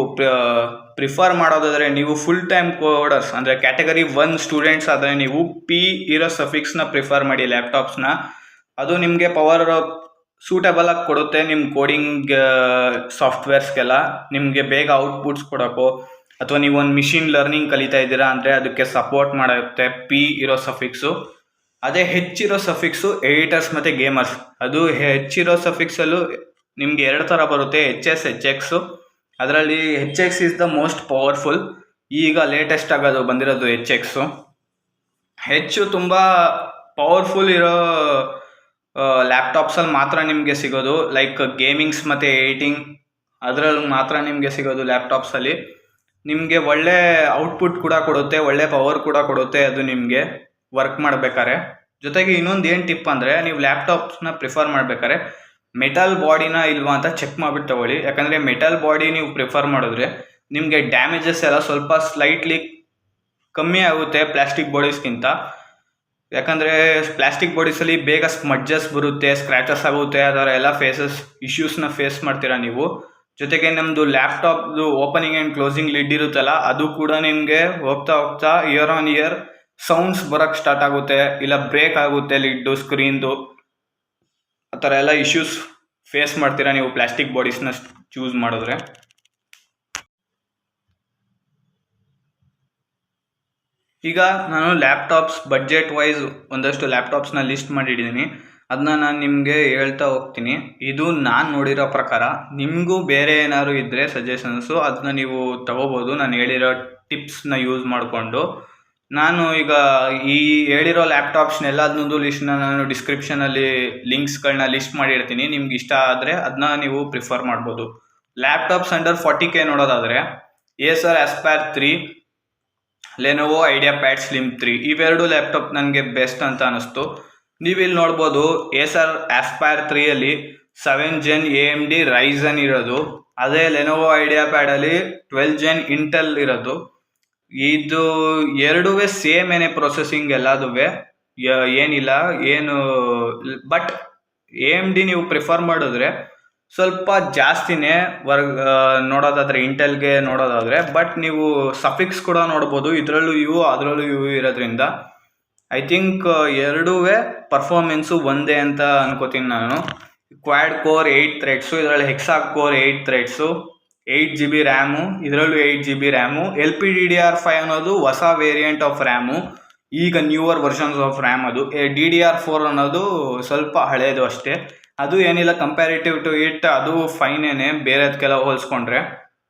ಪ್ರಿಫರ್ ಮಾಡೋದಾದರೆ ನೀವು ಫುಲ್ ಟೈಮ್ ಕೋಡರ್ಸ್ ಅಂದರೆ ಕ್ಯಾಟಗರಿ 1 ಸ್ಟೂಡೆಂಟ್ಸ್ ಆದರೆ ನೀವು ಪಿ ಇರೋ ಸಫಿಕ್ಸ್ನ ಪ್ರಿಫರ್ ಮಾಡಿ ಲ್ಯಾಪ್ಟಾಪ್ಸ್ನ. ಅದು ನಿಮಗೆ ಪವರ್ ಸೂಟಬಲ್ ಆಗಿ ಕೊಡುತ್ತೆ ನಿಮ್ಮ ಕೋಡಿಂಗ್ ಸಾಫ್ಟ್ವೇರ್ಸ್ಗೆಲ್ಲ. ನಿಮಗೆ ಬೇಗ ಔಟ್ಪುಟ್ಸ್ ಕೊಡೋಕ್ಕೋ ಅಥವಾ ನೀವು ಒಂದು ಮಿಷಿನ್ ಲರ್ನಿಂಗ್ ಕಲಿತಾ ಇದ್ದೀರಾ ಅಂದರೆ ಅದಕ್ಕೆ ಸಪೋರ್ಟ್ ಮಾಡುತ್ತೆ ಪಿ ಇರೋ ಸಫಿಕ್ಸು. ಅದೇ ಹೆಚ್ಚಿರೋ ಸಫಿಕ್ಸು ಎಡಿಟರ್ಸ್ ಮತ್ತು ಗೇಮರ್ಸ್. ಅದು ಹೆಚ್ಚಿರೋ ಸಫಿಕ್ಸಲ್ಲೂ ನಿಮಗೆ 2 ಥರ ಬರುತ್ತೆ, HS, HX. ಅದರಲ್ಲಿ HX is the most powerful. ಈಗ ಲೇಟೆಸ್ಟ್ ಆಗೋದು ಬಂದಿರೋದು HX. ಹೆಚ್ಚು ತುಂಬ ಪವರ್ಫುಲ್ ಇರೋ ಲ್ಯಾಪ್ಟಾಪ್ಸಲ್ಲಿ ಮಾತ್ರ ನಿಮಗೆ ಸಿಗೋದು, ಲೈಕ್ ಗೇಮಿಂಗ್ಸ್ ಮತ್ತು ಎಡಿಟಿಂಗ್ ಅದರಲ್ಲಿ ಮಾತ್ರ ನಿಮಗೆ ಸಿಗೋದು ಲ್ಯಾಪ್ಟಾಪ್ಸಲ್ಲಿ. ನಿಮಗೆ ಒಳ್ಳೆ ಔಟ್ಪುಟ್ ಕೂಡ ಕೊಡುತ್ತೆ, ಒಳ್ಳೆ ಪವರ್ ಕೂಡ ಕೊಡುತ್ತೆ ಅದು ನಿಮಗೆ ವರ್ಕ್ ಮಾಡಬೇಕಾದ್ರೆ. ಜೊತೆಗೆ ಇನ್ನೊಂದು ಏನು ಟಿಪ್ ಅಂದರೆ, ನೀವು ಲ್ಯಾಪ್ಟಾಪ್ಸ್ನ ಪ್ರಿಫರ್ ಮಾಡಬೇಕಾದ್ರೆ ಮೆಟಲ್ ಬಾಡಿನ ಇಲ್ವಾ ಅಂತ ಚೆಕ್ ಮಾಡಿಬಿಟ್ಟು ತಗೊಳ್ಳಿ. ಯಾಕಂದರೆ ಮೆಟಲ್ ಬಾಡಿ ನೀವು ಪ್ರಿಫರ್ ಮಾಡಿದ್ರೆ ನಿಮಗೆ ಡ್ಯಾಮೇಜಸ್ ಎಲ್ಲ ಸ್ವಲ್ಪ ಸ್ಲೈಟ್ಲಿ ಕಮ್ಮಿ ಆಗುತ್ತೆ ಪ್ಲಾಸ್ಟಿಕ್ ಬಾಡೀಸ್ಗಿಂತ. ಯಾಕಂದರೆ ಪ್ಲಾಸ್ಟಿಕ್ ಬಾಡೀಸಲ್ಲಿ ಬೇಗ ಸ್ಮಡ್ಜಸ್ ಬರುತ್ತೆ, ಸ್ಕ್ರ್ಯಾಚಸ್ ಆಗುತ್ತೆ, ಅದರ ಎಲ್ಲ ಇಶ್ಯೂಸ್ನ ಫೇಸ್ ಮಾಡ್ತೀರಾ ನೀವು. ಜೊತೆಗೆ ನಮ್ಮದು ಲ್ಯಾಪ್ಟಾಪ್ದು ಓಪನಿಂಗ್ ಆ್ಯಂಡ್ ಕ್ಲೋಸಿಂಗ್ ಲಿಡ್ ಇರುತ್ತಲ್ಲ, ಅದು ಕೂಡ ನಿಮಗೆ ಹೋಗ್ತಾ ಹೋಗ್ತಾ ಇಯರ್ ಆನ್ ಇಯರ್ ಸೌಂಡ್ಸ್ ಬರೋಕ್ಕೆ ಸ್ಟಾರ್ಟ್ ಆಗುತ್ತೆ, ಇಲ್ಲ ಬ್ರೇಕ್ ಆಗುತ್ತೆ ಲಿಡ್ಡು, ಸ್ಕ್ರೀನ್ದು. ಆ ಥರ ಎಲ್ಲ ಇಶ್ಯೂಸ್ ಫೇಸ್ ಮಾಡ್ತೀರಾ ನೀವು ಪ್ಲಾಸ್ಟಿಕ್ ಬಾಡೀಸ್ನ ಚೂಸ್ ಮಾಡಿದ್ರೆ. ಈಗ ನಾನು ಲ್ಯಾಪ್ಟಾಪ್ಸ್ ಬಡ್ಜೆಟ್ ವೈಸ್ ಒಂದಷ್ಟು ಲ್ಯಾಪ್ಟಾಪ್ಸ್ನ ಲಿಸ್ಟ್ ಮಾಡಿದ್ದೀನಿ, ಅದನ್ನ ನಾನು ನಿಮಗೆ ಹೇಳ್ತಾ ಹೋಗ್ತೀನಿ. ಇದು ನಾನು ನೋಡಿರೋ ಪ್ರಕಾರ. ನಿಮಗೂ ಬೇರೆ ಏನಾದ್ರು ಇದ್ದರೆ ಸಜೆಷನ್ಸು ಅದನ್ನ ನೀವು ತಗೋಬೋದು ನಾನು ಹೇಳಿರೋ ಟಿಪ್ಸ್ನ ಯೂಸ್ ಮಾಡಿಕೊಂಡು. ನಾನು ಈಗ ಈ ಹೇಳಿರೋ ಲ್ಯಾಪ್ಟಾಪ್ಸ್ನೆಲ್ಲದನ್ನೊಂದು ಲಿಸ್ಟ್ನ ನಾನು ಡಿಸ್ಕ್ರಿಪ್ಷನಲ್ಲಿ ಲಿಂಕ್ಸ್ಗಳನ್ನ ಲಿಸ್ಟ್ ಮಾಡಿರ್ತೀನಿ. ನಿಮ್ಗೆ ಇಷ್ಟ ಆದರೆ ಅದನ್ನ ನೀವು ಪ್ರಿಫರ್ ಮಾಡ್ಬೋದು. ಲ್ಯಾಪ್ಟಾಪ್ಸ್ ಅಂಡರ್ 40K ನೋಡೋದಾದರೆ Acer aspire 3, Lenovo IdeaPad Slim 3 ಇವೆರಡು ಲ್ಯಾಪ್ಟಾಪ್ ನನಗೆ ಬೆಸ್ಟ್ ಅಂತ ಅನ್ನಿಸ್ತು. ನೀವಿಲ್ಲಿ ನೋಡ್ಬೋದು Acer aspire 3ಅಲ್ಲಿ 7 Gen AMD Ryzen ಇರೋದು, ಅದೇ ಲೆನೋವೋ ಐಡಿಯಾಪ್ಯಾಡಲ್ಲಿ 12 Gen ಇಂಟೆಲ್ ಇರೋದು. ಇದು ಎರಡೂ ಸೇಮ್ ಏನೇ ಪ್ರೊಸೆಸಿಂಗ್ ಎಲ್ಲದೂ ಏನಿಲ್ಲ ಏನು. ಬಟ್ AMD ನೀವು ಪ್ರಿಫರ್ ಮಾಡಿದ್ರೆ ಸ್ವಲ್ಪ ಜಾಸ್ತಿನೇ ನೋಡೋದಾದರೆ ಇಂಟೆಲ್ಗೆ ನೋಡೋದಾದರೆ. ಬಟ್ ನೀವು ಸಫಿಕ್ಸ್ ಕೂಡ ನೋಡ್ಬೋದು, ಇದರಲ್ಲೂ ಇವು ಅದರಲ್ಲೂ ಇವು ಇರೋದ್ರಿಂದ ಐ ಥಿಂಕ್ ಎರಡೂ ಪರ್ಫಾರ್ಮೆನ್ಸು ಒಂದೇ ಅಂತ ಅನ್ಕೋತೀನಿ ನಾನು. ಕ್ವಾಡ್ ಕೋರ್ 8 ಥ್ರೆಡ್ಸು, ಇದರಲ್ಲಿ Hexa core 8 threads, 8 GB RAM, ಇದರಲ್ಲೂ 8 GB ರ್ಯಾಮು. LPDDR5 ಅನ್ನೋದು ಹೊಸ ವೇರಿಯಂಟ್ ಆಫ್ ರ್ಯಾಮು, ಈಗ ನ್ಯೂವರ್ ವರ್ಷನ್ಸ್ ಆಫ್ ರ್ಯಾಮ್. ಅದು DDR4 ಅನ್ನೋದು ಸ್ವಲ್ಪ ಹಳೇದು ಅಷ್ಟೇ. ಅದು ಏನಿಲ್ಲ ಕಂಪ್ಯಾರಿಟಿವ್ ಟು ಇಟ್, ಅದು ಫೈನೇನೆ ಬೇರೆದಕ್ಕೆಲ್ಲ ಹೋಲಿಸ್ಕೊಂಡ್ರೆ.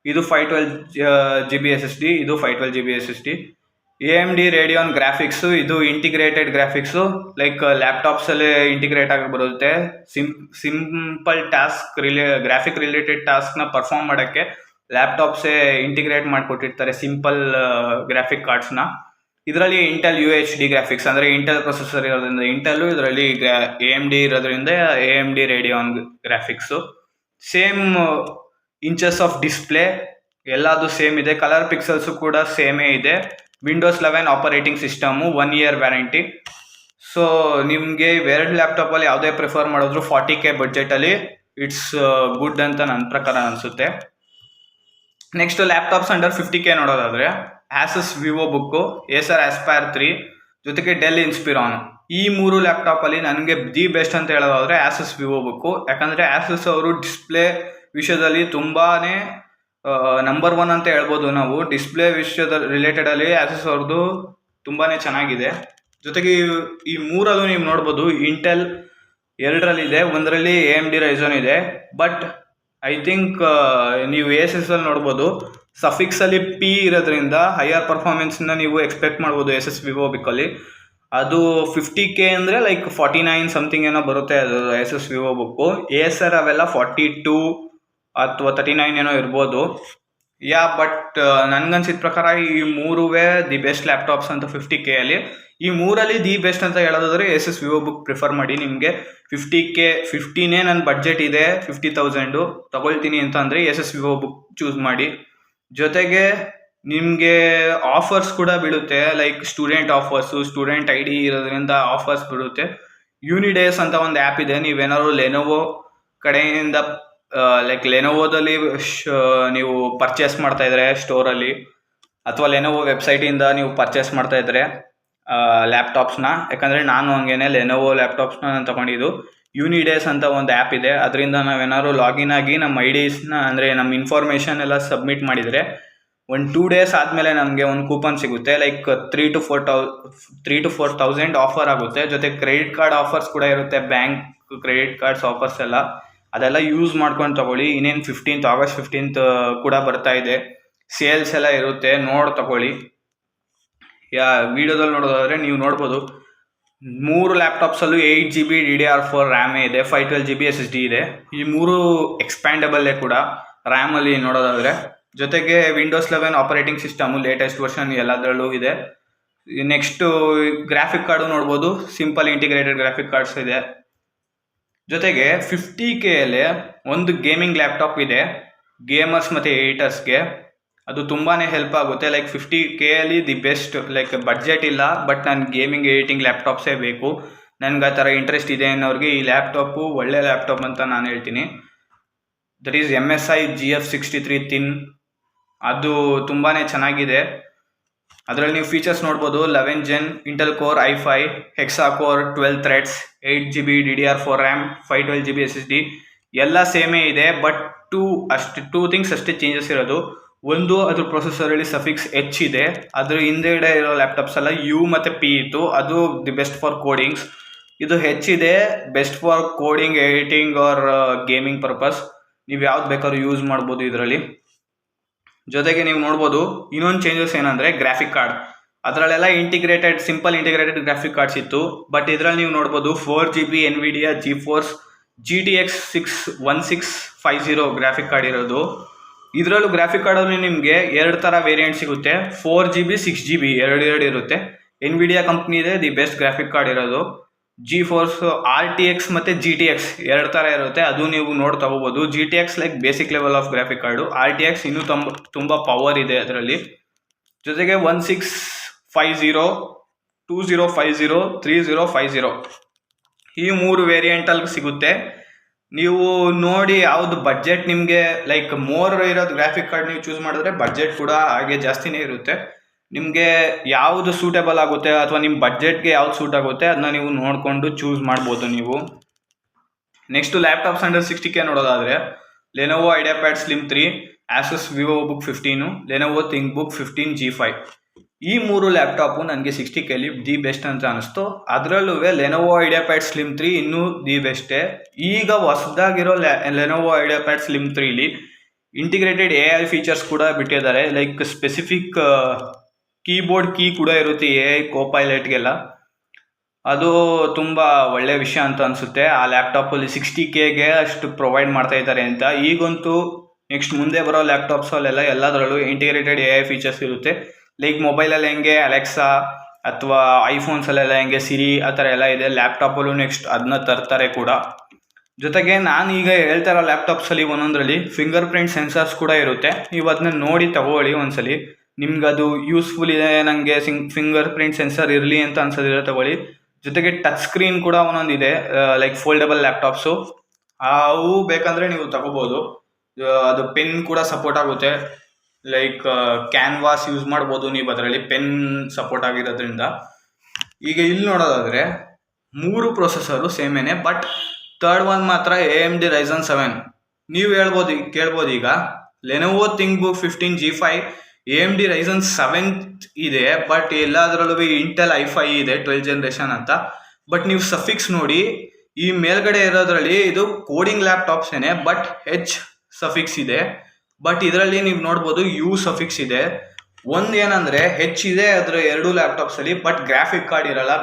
ಇದು 512 GB SSD, ಇದು 512 GB SSD. AMD Radeon graphics, ಇದು ಇಂಟಿಗ್ರೇಟೆಡ್ ಗ್ರಾಫಿಕ್ಸು, ಲೈಕ್ ಲ್ಯಾಪ್ಟಾಪ್ಸಲ್ಲೇ ಇಂಟಿಗ್ರೇಟ್ ಆಗಿ ಬರುತ್ತೆ. ಸಿಂಪಲ್ ಟಾಸ್ಕ್ ಗ್ರಾಫಿಕ್ ರಿಲೇಟೆಡ್ ಟಾಸ್ಕ್ನ ಪರ್ಫಾರ್ಮ್ ಮಾಡೋಕ್ಕೆ ಲ್ಯಾಪ್ಟಾಪ್ಸೇ ಇಂಟಿಗ್ರೇಟ್ ಮಾಡಿಕೊಟ್ಟಿರ್ತಾರೆ ಸಿಂಪಲ್ ಗ್ರಾಫಿಕ್ ಕಾರ್ಡ್ಸ್ನ. ಇದರಲ್ಲಿ ಇಂಟೆಲ್ UHD ಗ್ರಾಫಿಕ್ಸ್ ಅಂದರೆ ಇಂಟೆಲ್ ಪ್ರೊಸೆಸರ್ ಇರೋದ್ರಿಂದ ಇಂಟೆಲ್ಲು, ಇದರಲ್ಲಿ AMD ಇರೋದ್ರಿಂದ AMD Radeon graphics. Same inches of display ಎಲ್ಲದು ಸೇಮ್ ಇದೆ, ಕಲರ್ ಪಿಕ್ಸಲ್ಸು ಕೂಡ ಸೇಮೇ ಇದೆ. Windows 11 operating system, 1 year warranty. So ನಿಮಗೆ ಇವೆರಡು ಲ್ಯಾಪ್ಟಾಪಲ್ಲಿ ಯಾವುದೇ ಪ್ರಿಫರ್ ಮಾಡಿದ್ರು 40K ಬಡ್ಜೆಟಲ್ಲಿ ಇಟ್ಸ್ ಗುಡ್ ಅಂತ ನನ್ನ ಪ್ರಕಾರ ಅನಿಸುತ್ತೆ. ನೆಕ್ಸ್ಟ್ ಲ್ಯಾಪ್ಟಾಪ್ಸ್ ಅಂಡರ್ 50K ನೋಡೋದಾದರೆ Asus Vivo book, Acer aspire 3 ಜೊತೆಗೆ ಡೆಲ್ ಇನ್ಸ್ಪಿರಾನ್. ಈ 3 ಲ್ಯಾಪ್ಟಾಪಲ್ಲಿ ನನಗೆ ದಿ ಬೆಸ್ಟ್ ಅಂತ ಹೇಳೋದಾದರೆ ಆಸಸ್ ವಿವೋ ಬುಕ್ಕು. ಯಾಕಂದರೆ ಆಸಸ್ ಅವರು ಡಿಸ್ಪ್ಲೇ ವಿಷಯದಲ್ಲಿ ತುಂಬಾ ನಂಬರ್ 1 ಅಂತ ಹೇಳ್ಬೋದು ನಾವು. ಡಿಸ್ಪ್ಲೇ ವಿಷಯದ ರಿಲೇಟೆಡಲ್ಲಿ ಆಸಸ್ ಅವ್ರದ್ದು ತುಂಬಾ ಚೆನ್ನಾಗಿದೆ. ಜೊತೆಗೆ ಈ 3ರಲ್ಲೂ ನೀವು ನೋಡ್ಬೋದು ಇಂಟೆಲ್ 2ರಲ್ಲಿದೆ, 1ರಲ್ಲಿ AMD Ryzen ಇದೆ. ಬಟ್ ಐ ಥಿಂಕ್ ನೀವು ASUSಲ್ಲಿ ನೋಡ್ಬೋದು ಸಫಿಕ್ಸಲ್ಲಿ P ಇರೋದ್ರಿಂದ ಹೈಯರ್ ಪರ್ಫಾರ್ಮೆನ್ಸ್ನ ನೀವು ಎಕ್ಸ್ಪೆಕ್ಟ್ ಮಾಡ್ಬೋದು ASUS ವಿವೋ ಬುಕ್ಕಲ್ಲಿ. ಅದು 50K ಅಂದರೆ ಲೈಕ್ 49 ಸಮಥಿಂಗ್ ಏನೋ ಬರುತ್ತೆ ಅದು ASUS ವಿವೋ ಬುಕ್ಕು. ಏಸರ್ ಅವೆಲ್ಲ 42 ಅಥವಾ 39 ಏನೋ ಇರ್ಬೋದು. ಬಟ್ ನನಗನ್ಸಿದ ಪ್ರಕಾರ ಈ 3 ದಿ ಬೆಸ್ಟ್ ಲ್ಯಾಪ್ಟಾಪ್ಸ್ ಅಂತ 50Kಯಲ್ಲಿ. ಈ 3ರಲ್ಲಿ ದಿ ಬೆಸ್ಟ್ ಅಂತ ಹೇಳೋದಾದ್ರೆ ASUS ವಿವೋ ಬುಕ್ ಪ್ರಿಫರ್ ಮಾಡಿ. ನಿಮಗೆ 50K ನನ್ನ ಬಡ್ಜೆಟ್ ಇದೆ, 50,000 ತಗೊಳ್ತೀನಿ ಅಂತ ಅಂದರೆ ASUS ವಿವೋ ಬುಕ್ ಚೂಸ್ ಮಾಡಿ. ಜೊತೆಗೆ ನಿಮಗೆ ಆಫರ್ಸ್ ಕೂಡ ಬೀಳುತ್ತೆ, like student offers, student ID ಇರೋದ್ರಿಂದ ಆಫರ್ಸ್ ಬೀಳುತ್ತೆ. ಯೂನಿಡೇಸ್ ಅಂತ ಒಂದು ಆ್ಯಪ್ ಇದೆ, ನೀವೇನಾದ್ರು ಲೆನೋವೋ ಕಡೆಯಿಂದ ಲೈಕ್ ಲೆನೋವೋದಲ್ಲಿ ನೀವು ಪರ್ಚೇಸ್ ಮಾಡ್ತಾ ಇದ್ರೆ ಸ್ಟೋರಲ್ಲಿ, ಅಥವಾ ಲೆನೋವೋ ವೆಬ್ಸೈಟಿಂದ ನೀವು ಪರ್ಚೇಸ್ ಮಾಡ್ತಾ ಇದ್ರೆ ಲ್ಯಾಪ್ಟಾಪ್ಸ್ನ, ಯಾಕಂದರೆ ನಾನು ಹಂಗೇನೆ ಲೆನೋವೋ ಲ್ಯಾಪ್ಟಾಪ್ಸ್ನ ನಾನು ತೊಗೊಂಡಿದ್ದು. ಯೂನಿಡೇಸ್ ಅಂತ ಒಂದು ಆ್ಯಪ್ ಇದೆ, ಅದರಿಂದ ನಾವೇನಾದ್ರು ಲಾಗಿನ್ ಆಗಿ ನಮ್ಮ ಐಡಿಸ್ನ ಅಂದರೆ ನಮ್ಮ ಇನ್ಫಾರ್ಮೇಷನ್ ಎಲ್ಲ ಸಬ್ಮಿಟ್ ಮಾಡಿದರೆ ಒಂದು 2 days ಆದಮೇಲೆ ನಮಗೆ ಒಂದು ಕೂಪನ್ ಸಿಗುತ್ತೆ. ಲೈಕ್ 3,000 to 4,000 ಆಫರ್ ಆಗುತ್ತೆ. ಜೊತೆ ಕ್ರೆಡಿಟ್ ಕಾರ್ಡ್ ಆಫರ್ಸ್ ಕೂಡ ಇರುತ್ತೆ, ಬ್ಯಾಂಕ್ ಕ್ರೆಡಿಟ್ ಕಾರ್ಡ್ಸ್ ಆಫರ್ಸ್ ಎಲ್ಲ. ಅದೆಲ್ಲ ಯೂಸ್ ಮಾಡ್ಕೊಂಡು ತಗೊಳ್ಳಿ. ಇನ್ನೇನು August 15th ಕೂಡ ಬರ್ತಾ ಇದೆ, ಸೇಲ್ಸ್ ಎಲ್ಲ ಇರುತ್ತೆ, ತಗೊಳ್ಳಿ. ವಿಡಿಯೋದಲ್ಲಿ ನೋಡೋದಾದರೆ ನೀವು ನೋಡ್ಬೋದು 3 ಲ್ಯಾಪ್ಟಾಪ್ಸಲ್ಲೂ 8GB DDR4 ರ್ಯಾಮೇ ಇದೆ, 512GB SSD ಇದೆ. ಈ 3 ಎಕ್ಸ್ಪ್ಯಾಂಡಬಲ್ಲೇ ಕೂಡ ರ್ಯಾಮಲ್ಲಿ ನೋಡೋದಾದರೆ. ಜೊತೆಗೆ Windows 11 operating system latest version ಎಲ್ಲದರಲ್ಲೂ ಇದೆ. ನೆಕ್ಸ್ಟು ಗ್ರಾಫಿಕ್ ಕಾರ್ಡು ನೋಡ್ಬೋದು, ಸಿಂಪಲ್ ಇಂಟಿಗ್ರೇಟೆಡ್ ಗ್ರಾಫಿಕ್ ಕಾರ್ಡ್ಸ್ ಇದೆ. ಜೊತೆಗೆ 50Kಯಲ್ಲಿ ಒಂದು ಗೇಮಿಂಗ್ ಲ್ಯಾಪ್ಟಾಪ್ ಇದೆ ಗೇಮರ್ಸ್ ಮತ್ತು ಎಡಿಟರ್ಸ್ಗೆ. ಅದು ತುಂಬಾ ಹೆಲ್ಪ್ ಆಗುತ್ತೆ. ಲೈಕ್ 50Kಯಲ್ಲಿ ದಿ ಬೆಸ್ಟ್. ಲೈಕ್ ಬಡ್ಜೆಟ್ ಇಲ್ಲ, ಬಟ್ ನಾನು ಗೇಮಿಂಗ್ ಎಡಿಟಿಂಗ್ ಲ್ಯಾಪ್ಟಾಪ್ಸೇ ಬೇಕು, ನನಗೆ ಆ ಥರ ಇಂಟ್ರೆಸ್ಟ್ ಇದೆ ಅನ್ನೋರಿಗೆ ಈ ಲ್ಯಾಪ್ಟಾಪು ಒಳ್ಳೆ ಲ್ಯಾಪ್ಟಾಪ್ ಅಂತ ನಾನು ಹೇಳ್ತೀನಿ. That is MSI GF63 Thin. ಅದು ತುಂಬಾ ಚೆನ್ನಾಗಿದೆ. ಅದರಲ್ಲಿ ನೀವು ಫೀಚರ್ಸ್ ನೋಡ್ಬೋದು, 11 Gen Intel Core i5, Hexa Core 12 threads, 8GB DDR4 RAM, 512GB SSD ಎಲ್ಲ ಸೇಮೇ ಇದೆ. ಬಟ್ ಟೂ ಥಿಂಗ್ಸ್ ಅಷ್ಟೇ ಚೇಂಜಸ್ ಇರೋದು. ಒಂದು, ಅದ್ರ ಪ್ರೊಸೆಸರಲ್ಲಿ ಸಫಿಕ್ಸ್ H ಇದೆ. ಅದ್ರ ಹಿಂದೆಗಡೆ ಇರೋ ಲ್ಯಾಪ್ಟಾಪ್ಸ್ ಎಲ್ಲ U ಮತ್ತು P ಇತ್ತು, ಅದು ದಿ ಬೆಸ್ಟ್ ಫಾರ್ ಕೋಡಿಂಗ್ಸ್. ಇದು H ಇದೆ, best for coding, editing or gaming purpose. ನೀವು ಯಾವ್ದು ಬೇಕಾದ್ರೂ ಯೂಸ್ ಮಾಡ್ಬೋದು ಇದರಲ್ಲಿ. ಜೊತೆಗೆ ನೀವು ನೋಡ್ಬೋದು ಇನ್ನೊಂದು ಚೇಂಜಸ್ ಏನಂದರೆ ಗ್ರಾಫಿಕ್ ಕಾರ್ಡ್. ಅದರಲ್ಲೆಲ್ಲ ಸಿಂಪಲ್ ಇಂಟಿಗ್ರೇಟೆಡ್ ಗ್ರಾಫಿಕ್ ಕಾರ್ಡ್ಸ್ ಇತ್ತು. ಬಟ್ ಇದರಲ್ಲಿ ನೀವು ನೋಡ್ಬೋದು 4GB NVIDIA GeForce GTX 1650 graphic card ಇರೋದು. ಇದರಲ್ಲೂ ಗ್ರಾಫಿಕ್ ಕಾರ್ಡಲ್ಲಿ ನಿಮಗೆ 2 ಥರ ವೇರಿಯಂಟ್ ಸಿಗುತ್ತೆ, 4GB 6GB ಎರಡು ಇರುತ್ತೆ. NVIDIA ಕಂಪ್ನಿ ಇದೆ ದಿ ಬೆಸ್ಟ್ ಗ್ರಾಫಿಕ್ ಕಾರ್ಡ್ ಇರೋದು. GeForce RTX ಮತ್ತು GTX 2 ಥರ ಇರುತ್ತೆ, ಅದು ನೀವು ತಗೋಬೋದು. GTX like basic level of graphic card, RTX ಇನ್ನೂ ತುಂಬ ಪವರ್ ಇದೆ ಅದರಲ್ಲಿ. ಜೊತೆಗೆ 1650, 2050, 3050 ಈ 3 ವೇರಿಯಂಟಲ್ಲಿ ಸಿಗುತ್ತೆ. ನೀವು ನೋಡಿ ಯಾವುದು ಬಡ್ಜೆಟ್ ನಿಮಗೆ ಲೈಕ್ ಮೋರ್ ಇರೋದು ಗ್ರಾಫಿಕ್ ಕಾರ್ಡ್ ನೀವು ಚೂಸ್ ಮಾಡಿದ್ರೆ ಬಡ್ಜೆಟ್ ಕೂಡ ಹಾಗೆ ಜಾಸ್ತಿನೇ ಇರುತ್ತೆ. ನಿಮಗೆ ಯಾವುದು ಸೂಟೇಬಲ್ ಆಗುತ್ತೆ ಅಥವಾ ನಿಮ್ಮ ಬಡ್ಜೆಟ್ಗೆ ಯಾವ್ದು ಸೂಟ್ ಆಗುತ್ತೆ ಅದನ್ನ ನೀವು ನೋಡಿಕೊಂಡು ಚೂಸ್ ಮಾಡ್ಬೋದು ನೀವು. ನೆಕ್ಸ್ಟು ಲ್ಯಾಪ್ಟಾಪ್ಸ್ ಅಂಡರ್ 60K ನೋಡೋದಾದರೆ Lenovo IdeaPad Slim 3, Asus VivoBook 15, Lenovo ThinkBook 15 G5. ಈ 3 ಲ್ಯಾಪ್ಟಾಪು ನನಗೆ 60Kಲಿ ದಿ ಬೆಸ್ಟ್ ಅಂತ ಅನಿಸ್ತು. ಅದರಲ್ಲೂ ಲೆನೋವೋ ಐಡಿಯಾಪ್ಯಾಡ್ ಸ್ಲಿಮ್ 3 ಇನ್ನೂ ದಿ ಬೆಸ್ಟೇ. ಈಗ ಹೊಸದಾಗಿರೋ ಲೆನೋವೋ ಐಡಿಯಾಪ್ಯಾಡ್ ಸ್ಲಿಮ್ 3ಲಿ ಇಂಟಿಗ್ರೇಟೆಡ್ AI ಫೀಚರ್ಸ್ ಕೂಡ ಬಿಟ್ಟಿದ್ದಾರೆ. ಲೈಕ್ ಸ್ಪೆಸಿಫಿಕ್ ಕೀಬೋರ್ಡ್ ಕೀ ಕೂಡ ಇರುತ್ತೆ AI ಕೋಪೈಲಟ್ಗೆಲ್ಲ. ಅದು ತುಂಬ ಒಳ್ಳೆಯ ವಿಷಯ ಅಂತ ಅನಿಸುತ್ತೆ. ಆ ಲ್ಯಾಪ್ಟಾಪಲ್ಲಿ 60Kಗೆ ಅಷ್ಟು ಪ್ರೊವೈಡ್ ಮಾಡ್ತಾ ಇದ್ದಾರೆ ಅಂತ. ಈಗಂತೂ ನೆಕ್ಸ್ಟ್ ಮುಂದೆ ಬರೋ ಲ್ಯಾಪ್ಟಾಪ್ಸಲ್ಲೆಲ್ಲ ಎಲ್ಲದರಲ್ಲೂ ಇಂಟಿಗ್ರೇಟೆಡ್ AI ಫೀಚರ್ಸ್ ಇರುತ್ತೆ. ಲೈಕ್ ಮೊಬೈಲಲ್ಲಿ ಹೆಂಗೆ ಅಲೆಕ್ಸಾ ಅಥವಾ ಐಫೋನ್ಸಲ್ಲೆಲ್ಲ ಹೆಂಗೆ ಸಿರಿ ಆ ಥರ ಎಲ್ಲ ಇದೆ, ಲ್ಯಾಪ್ಟಾಪಲ್ಲೂ ನೆಕ್ಸ್ಟ್ ಅದನ್ನ ತರ್ತಾರೆ ಕೂಡ. ಜೊತೆಗೆ ನಾನು ಈಗ ಹೇಳ್ತಾ ಇರೋ ಲ್ಯಾಪ್ಟಾಪ್ಸಲ್ಲಿ ಒಂದೊಂದರಲ್ಲಿ ಫಿಂಗರ್ ಪ್ರಿಂಟ್ ಸೆನ್ಸರ್ಸ್ ಕೂಡ ಇರುತ್ತೆ. ನೀವು ಅದನ್ನ ನೋಡಿ ತಗೊಳ್ಳಿ ಒಂದ್ಸಲಿ, ನಿಮ್ಗೆ ಅದು ಯೂಸ್ಫುಲ್ ಇದೆ, ನನಗೆ ಫಿಂಗರ್ ಪ್ರಿಂಟ್ ಸೆನ್ಸರ್ ಇರಲಿ ಅಂತ ಅನ್ಸೋದಿಲ್ಲ ತಗೊಳ್ಳಿ. ಜೊತೆಗೆ ಟಚ್ ಸ್ಕ್ರೀನ್ ಕೂಡ ಒಂದೊಂದಿದೆ, ಲೈಕ್ ಫೋಲ್ಡಬಲ್ ಲ್ಯಾಪ್ಟಾಪ್ಸು, ಅವು ಬೇಕಂದರೆ ನೀವು ತಗೋಬೋದು. ಅದು ಪೆನ್ ಕೂಡ ಸಪೋರ್ಟ್ ಆಗುತ್ತೆ. ಲೈಕ್ ಕ್ಯಾನ್ವಾಸ್ ಯೂಸ್ ಮಾಡ್ಬೋದು ನೀವು ಅದರಲ್ಲಿ, ಪೆನ್ ಸಪೋರ್ಟ್ ಆಗಿರೋದ್ರಿಂದ. ಈಗ ಇಲ್ಲಿ ನೋಡೋದಾದರೆ 3 ಪ್ರೊಸೆಸರು ಸೇಮೇನೆ, ಬಟ್ ಥರ್ಡ್ ಒನ್ ಮಾತ್ರ AMD Ryzen 7. ನೀವು ಕೇಳ್ಬೋದು ಈಗ Lenovo ThinkBook 15 G5 AMD Ryzen 7 ಇದೆ, ಬಟ್ ಎಲ್ಲದರಲ್ಲೂ ಇಂಟೆಲ್ i5 ಇದೆ 12th generation ಅಂತ. ಬಟ್ ನೀವು ಸಫಿಕ್ಸ್ ನೋಡಿ, ಈ ಮೇಲ್ಗಡೆ ಇರೋದ್ರಲ್ಲಿ ಇದು ಕೋಡಿಂಗ್ ಲ್ಯಾಪ್ಟಾಪ್ಸ್ ಏನೇ, ಬಟ್ H ಸಫಿಕ್ಸ್ ಇದೆ. ಬಟ್ ಇದರಲ್ಲಿ ನೀವು ನೋಡ್ಬೋದು U ಸಫಿಕ್ಸ್ ಇದೆ. ಒಂದು ಏನಂದರೆ H ಇದೆ ಅದರ 2 ಲ್ಯಾಪ್ಟಾಪ್ಸಲ್ಲಿ, ಬಟ್ ಗ್ರಾಫಿಕ್ ಕಾರ್ಡ್ ಇರಲ್ಲ,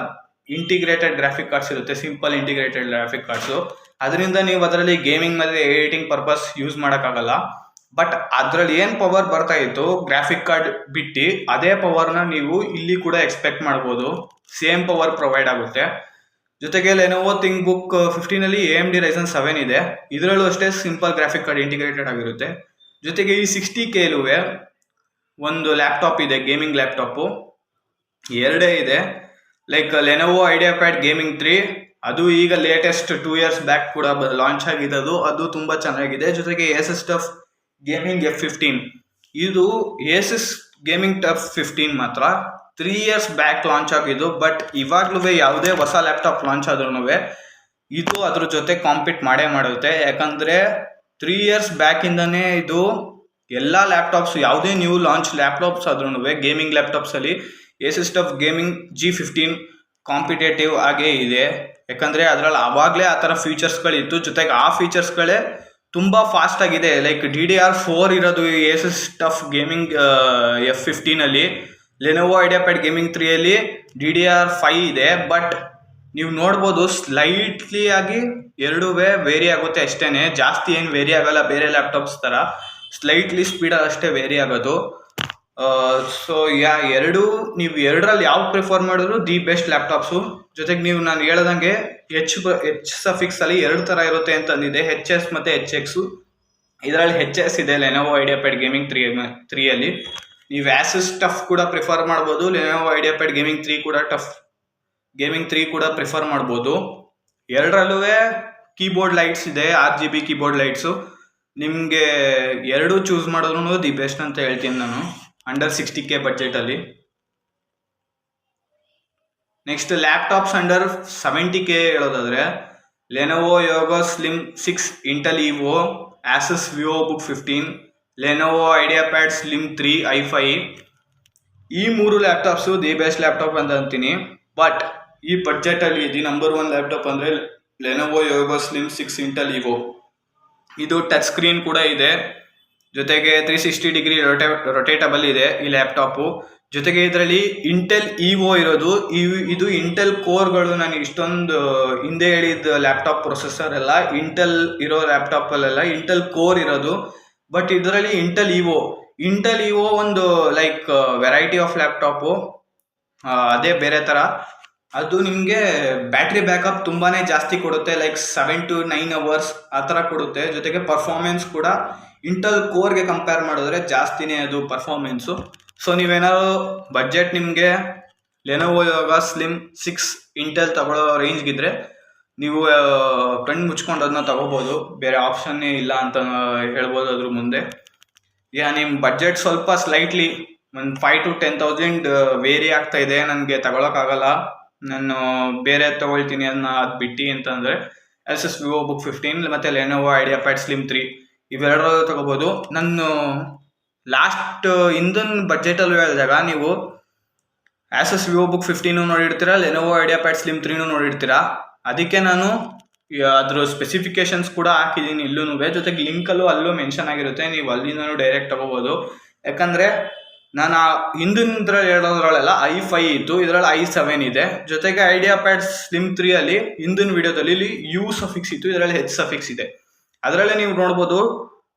ಇಂಟಿಗ್ರೇಟೆಡ್ ಗ್ರಾಫಿಕ್ ಕಾರ್ಡ್ಸ್ ಇರುತ್ತೆ, ಸಿಂಪಲ್ ಇಂಟಿಗ್ರೇಟೆಡ್ ಗ್ರಾಫಿಕ್ ಕಾರ್ಡ್ಸು. ಅದರಿಂದ ನೀವು ಅದರಲ್ಲಿ ಗೇಮಿಂಗ್ ಮತ್ತು ಎಡಿಟಿಂಗ್ ಪರ್ಪಸ್ ಯೂಸ್ ಮಾಡೋಕ್ಕಾಗಲ್ಲ. ಬಟ್ ಅದರಲ್ಲಿ ಏನು ಪವರ್ ಬರ್ತಾ ಇತ್ತು ಗ್ರಾಫಿಕ್ ಕಾರ್ಡ್ ಬಿಟ್ಟು, ಅದೇ ಪವರ್ನ ನೀವು ಇಲ್ಲಿ ಕೂಡ ಎಕ್ಸ್ಪೆಕ್ಟ್ ಮಾಡ್ಬೋದು, ಸೇಮ್ ಪವರ್ ಪ್ರೊವೈಡ್ ಆಗುತ್ತೆ. ಜೊತೆಗೆ ಲೆನೋವೋ ಥಿಂಕ್ಬುಕ್ 15ಅಲ್ಲಿ AMD Ryzen 7 ಇದೆ, ಇದರಲ್ಲೂ ಅಷ್ಟೇ ಸಿಂಪಲ್ ಗ್ರಾಫಿಕ್ ಕಾರ್ಡ್ ಇಂಟಿಗ್ರೇಟೆಡ್ ಆಗಿರುತ್ತೆ. ಜೊತೆಗೆ ಈ 60Kಲೂ ಒಂದು ಲ್ಯಾಪ್ಟಾಪ್ ಇದೆ, ಗೇಮಿಂಗ್ ಲ್ಯಾಪ್ಟಾಪು 2 ಇದೆ. ಲೈಕ್ ಲೆನೋವೋ ಐಡಿಯಾಪ್ಯಾಡ್ ಗೇಮಿಂಗ್ 3 ಅದು ಈಗ ಲೇಟೆಸ್ಟ್ 2 years ಬ್ಯಾಕ್ ಕೂಡ ಲಾಂಚ್ ಆಗಿದ್ದು. ಅದು ತುಂಬ ಚೆನ್ನಾಗಿದೆ. ಜೊತೆಗೆ ಏಸಸ್ ಟಫ್ ಗೇಮಿಂಗ್ F15 ಇದು ಏಸಸ್ ಗೇಮಿಂಗ್ ಟಫ್ 15 ಮಾತ್ರ 3 years ಬ್ಯಾಕ್ ಲಾಂಚ್ ಆಗಿದ್ದು. ಬಟ್ ಇವಾಗ್ಲೂ ಯಾವುದೇ ಹೊಸ ಲ್ಯಾಪ್ಟಾಪ್ ಲಾಂಚ್ ಆದ್ರೂ ಇದು ಅದ್ರ ಜೊತೆ ಕಾಂಪೀಟ್ ಮಾಡೇ ಮಾಡುತ್ತೆ. ಯಾಕಂದರೆ 3 years ಬ್ಯಾಕಿಂದನೇ ಇದು ಎಲ್ಲ ಲ್ಯಾಪ್ಟಾಪ್ಸ್, ಯಾವುದೇ ನ್ಯೂ ಲಾಂಚ್ ಲ್ಯಾಪ್ಟಾಪ್ಸ್ ಆದ್ರೂ ಗೇಮಿಂಗ್ ಲ್ಯಾಪ್ಟಾಪ್ಸಲ್ಲಿ Asus TUF gaming G15 competitive ಆಗೇ ಇದೆ. ಯಾಕಂದರೆ ಅದರಲ್ಲಿ ಆವಾಗಲೇ ಆ ಥರ ಫೀಚರ್ಸ್ಗಳಿತ್ತು. ಜೊತೆಗೆ ಆ ಫೀಚರ್ಸ್ಗಳೇ ತುಂಬ ಫಾಸ್ಟ್ ಆಗಿದೆ. ಲೈಕ್ DDR4 ಇರೋದು Asus TUF gaming F15 Lenovo IdeaPad gaming 3 DDR5 ಇದೆ. ಬಟ್ ನೀವು ನೋಡ್ಬೋದು ಸ್ಲೈಟ್ಲಿ ಆಗಿ ಎರಡೂ ವೇರಿ ಆಗುತ್ತೆ ಅಷ್ಟೇ, ಜಾಸ್ತಿ ಏನು ವೇರಿ ಆಗಲ್ಲ. ಬೇರೆ ಲ್ಯಾಪ್ಟಾಪ್ಸ್ ಥರ ಸ್ಲೈಟ್ಲಿ ಸ್ಪೀಡಲ್ಲಿ ಅಷ್ಟೇ ವೇರಿ ಆಗೋದು. ಸೊ ನೀವು ಎರಡರಲ್ಲಿ ಯಾವ ಪ್ರಿಫರ್ ಮಾಡಿದ್ರು ದಿ ಬೆಸ್ಟ್ ಲ್ಯಾಪ್ಟಾಪ್ಸು. ಜೊತೆಗೆ ನೀವು ನಾನು ಹೇಳ್ದಂಗೆ H ಸಫಿಕ್ಸಲ್ಲಿ 2 ಥರ ಇರುತ್ತೆ ಅಂತ ಅಂದಿದೆ, HS ಮತ್ತು HX. ಇದರಲ್ಲಿ HS ಇದೆ ಲೆನೋವೋ ಐಡಿಯಾಪ್ಯಾಡ್ ಗೇಮಿಂಗ್ 3 ನೀವು ಆಸಸ್ ಟಫ್ ಕೂಡ ಪ್ರಿಫರ್ ಮಾಡ್ಬೋದು. ಲೆನೋವೋ ಐಡಿಯಾಪ್ಯಾಡ್ ಗೇಮಿಂಗ್ 3 ಕೂಡ ಪ್ರಿಫರ್ ಮಾಡ್ಬೋದು. ಎರಡರಲ್ಲೂ ಕೀಬೋರ್ಡ್ ಲೈಟ್ಸ್ ಇದೆ, RGB ಕೀಬೋರ್ಡ್ ಲೈಟ್ಸು. ನಿಮಗೆ ಎರಡೂ ಚೂಸ್ ಮಾಡೋದ್ರೂ ದಿ ಬೆಸ್ಟ್ ಅಂತ ಹೇಳ್ತೀನಿ ನಾನು, ಅಂಡರ್ 60K ಬಡ್ಜೆಟಲ್ಲಿ. ನೆಕ್ಸ್ಟ್ ಲ್ಯಾಪ್ಟಾಪ್ಸ್ ಅಂಡರ್ 70K ಹೇಳೋದಾದರೆ Lenovo Yoga Slim 6 Intel Evo, Asus VivoBook 15, Lenovo IdeaPad Slim 3 i5. ಈ 3 ಲ್ಯಾಪ್ಟಾಪ್ಸು ದಿ ಬೆಸ್ಟ್ ಲ್ಯಾಪ್ಟಾಪ್ ಅಂತ ಅಂತೀನಿ. ಬಟ್ ಈ ಬಡ್ಜೆಟಲ್ಲಿ ದಿ ನಂಬರ್ 1 ಲ್ಯಾಪ್ಟಾಪ್ ಅಂದರೆ Lenovo Yoga Slim 6 Intel Evo. ಇದು ಟಚ್ ಸ್ಕ್ರೀನ್ ಕೂಡ ಇದೆ, ಜೊತೆಗೆ 360 ಡಿಗ್ರಿ ರೊಟೇಟಬಲ್ ಇದೆ ಈ ಲ್ಯಾಪ್ಟಾಪು. ಜೊತೆಗೆ ಇದರಲ್ಲಿ ಇಂಟೆಲ್ Evo ಇರೋದು. ಇದು ಇಂಟೆಲ್ ಕೋರ್ಗಳು, ನಾನು ಇಷ್ಟೊಂದು ಹಿಂದೆ ಹೇಳಿದ ಲ್ಯಾಪ್ಟಾಪ್ ಪ್ರೊಸೆಸರ್ ಎಲ್ಲ ಇಂಟೆಲ್ ಇರೋ ಲ್ಯಾಪ್ಟಾಪಲ್ಲೆಲ್ಲ ಇಂಟೆಲ್ ಕೋರ್ ಇರೋದು. ಬಟ್ ಇದರಲ್ಲಿ ಇಂಟೆಲ್ Evo ಒಂದು ಲೈಕ್ ವೆರೈಟಿ ಆಫ್ ಲ್ಯಾಪ್ಟಾಪು, ಅದೇ ಬೇರೆ ಥರ. ಅದು ನಿಮಗೆ ಬ್ಯಾಟ್ರಿ ಬ್ಯಾಕಪ್ ತುಂಬಾ ಜಾಸ್ತಿ ಕೊಡುತ್ತೆ, ಲೈಕ್ 7 to 9 hours ಆ ಥರ ಕೊಡುತ್ತೆ. ಜೊತೆಗೆ ಪರ್ಫಾರ್ಮೆನ್ಸ್ ಕೂಡ ಇಂಟೆಲ್ ಕೋರ್ಗೆ ಕಂಪೇರ್ ಮಾಡಿದ್ರೆ ಜಾಸ್ತಿನೇ ಅದು ಪರ್ಫಾರ್ಮೆನ್ಸು. ಸೊ ನೀವೇನಾದ್ರು ಬಡ್ಜೆಟ್ ನಿಮಗೆ ಲೆನೋವೋ ಯೋಗೋ ಸ್ಲಿಮ್ 6 ಇಂಟೆಲ್ ತಗೊಳ್ಳೋ ರೇಂಜ್ಗಿದ್ರೆ ನೀವು ಕಣ್ಣು ಮುಚ್ಕೊಂಡು ಅದನ್ನ ತಗೋಬೋದು, ಬೇರೆ ಆಪ್ಷನ್ನೇ ಇಲ್ಲ ಅಂತ ಹೇಳ್ಬೋದು ಅದ್ರ ಮುಂದೆ. ನಿಮ್ಮ ಬಡ್ಜೆಟ್ ಸ್ವಲ್ಪ ಸ್ಲೈಟ್ಲಿ ಒಂದು 5 to 10,000 ವೇರಿ ಆಗ್ತಾ ಇದೆ, ನನಗೆ ತಗೊಳಕ್ಕಾಗಲ್ಲ, ನಾನು ಬೇರೆ ತೊಗೊಳ್ತೀನಿ ಅದನ್ನ ಅದು ಬಿಟ್ಟು ಅಂತಂದರೆ ಆಸಸ್ VivoBook 15 ಮತ್ತು ಲೆನೋವೋ ಐಡಿಯಾಪ್ಯಾಡ್ ಸ್ಲಿಮ್ 3 ಇವೆರಡರಲ್ಲೂ ತಗೋಬೋದು. ನಾನು ಲಾಸ್ಟ್ ಹಿಂದಿನ ಬಡ್ಜೆಟಲ್ಲೂ ಹೇಳಿದಾಗ ನೀವು ಆಸಸ್ VivoBook 15 ನೋಡಿರ್ತೀರ, ಲೆನೋವೋ ಐಡಿಯಾಪ್ಯಾಡ್ ಸ್ಲಿಮ್ 3 ನೋಡಿರ್ತೀರ. ಅದಕ್ಕೆ ನಾನು ಅದ್ರ ಸ್ಪೆಸಿಫಿಕೇಶನ್ಸ್ ಕೂಡ ಹಾಕಿದ್ದೀನಿ ಇಲ್ಲೂ. ಜೊತೆಗೆ ಲಿಂಕಲ್ಲೂ ಅಲ್ಲೂ ಮೆನ್ಷನ್ ಆಗಿರುತ್ತೆ, ನೀವು ಅಲ್ಲಿಂದನೂ ಡೈರೆಕ್ಟ್ ತಗೋಬೋದು. ಯಾಕಂದರೆ ನಾನು ಹಿಂದಿನದ್ರಲ್ಲಿ ಹೇಳೋದ್ರಲ್ಲೆಲ್ಲ i5 ಇತ್ತು, ಇದರಲ್ಲಿ i7 ಇದೆ. ಜೊತೆಗೆ ಐಡಿಯಾಪ್ಯಾಡ್ ಸ್ಲಿಮ್ 3 ಹಿಂದಿನ ವಿಡಿಯೋದಲ್ಲಿ ಇಲ್ಲಿ U ಸಫಿಕ್ಸ್ ಇತ್ತು, ಇದರಲ್ಲಿ H ಸಫಿಕ್ಸ್ ಇದೆ. ಅದರಲ್ಲೇ ನೀವು ನೋಡ್ಬೋದು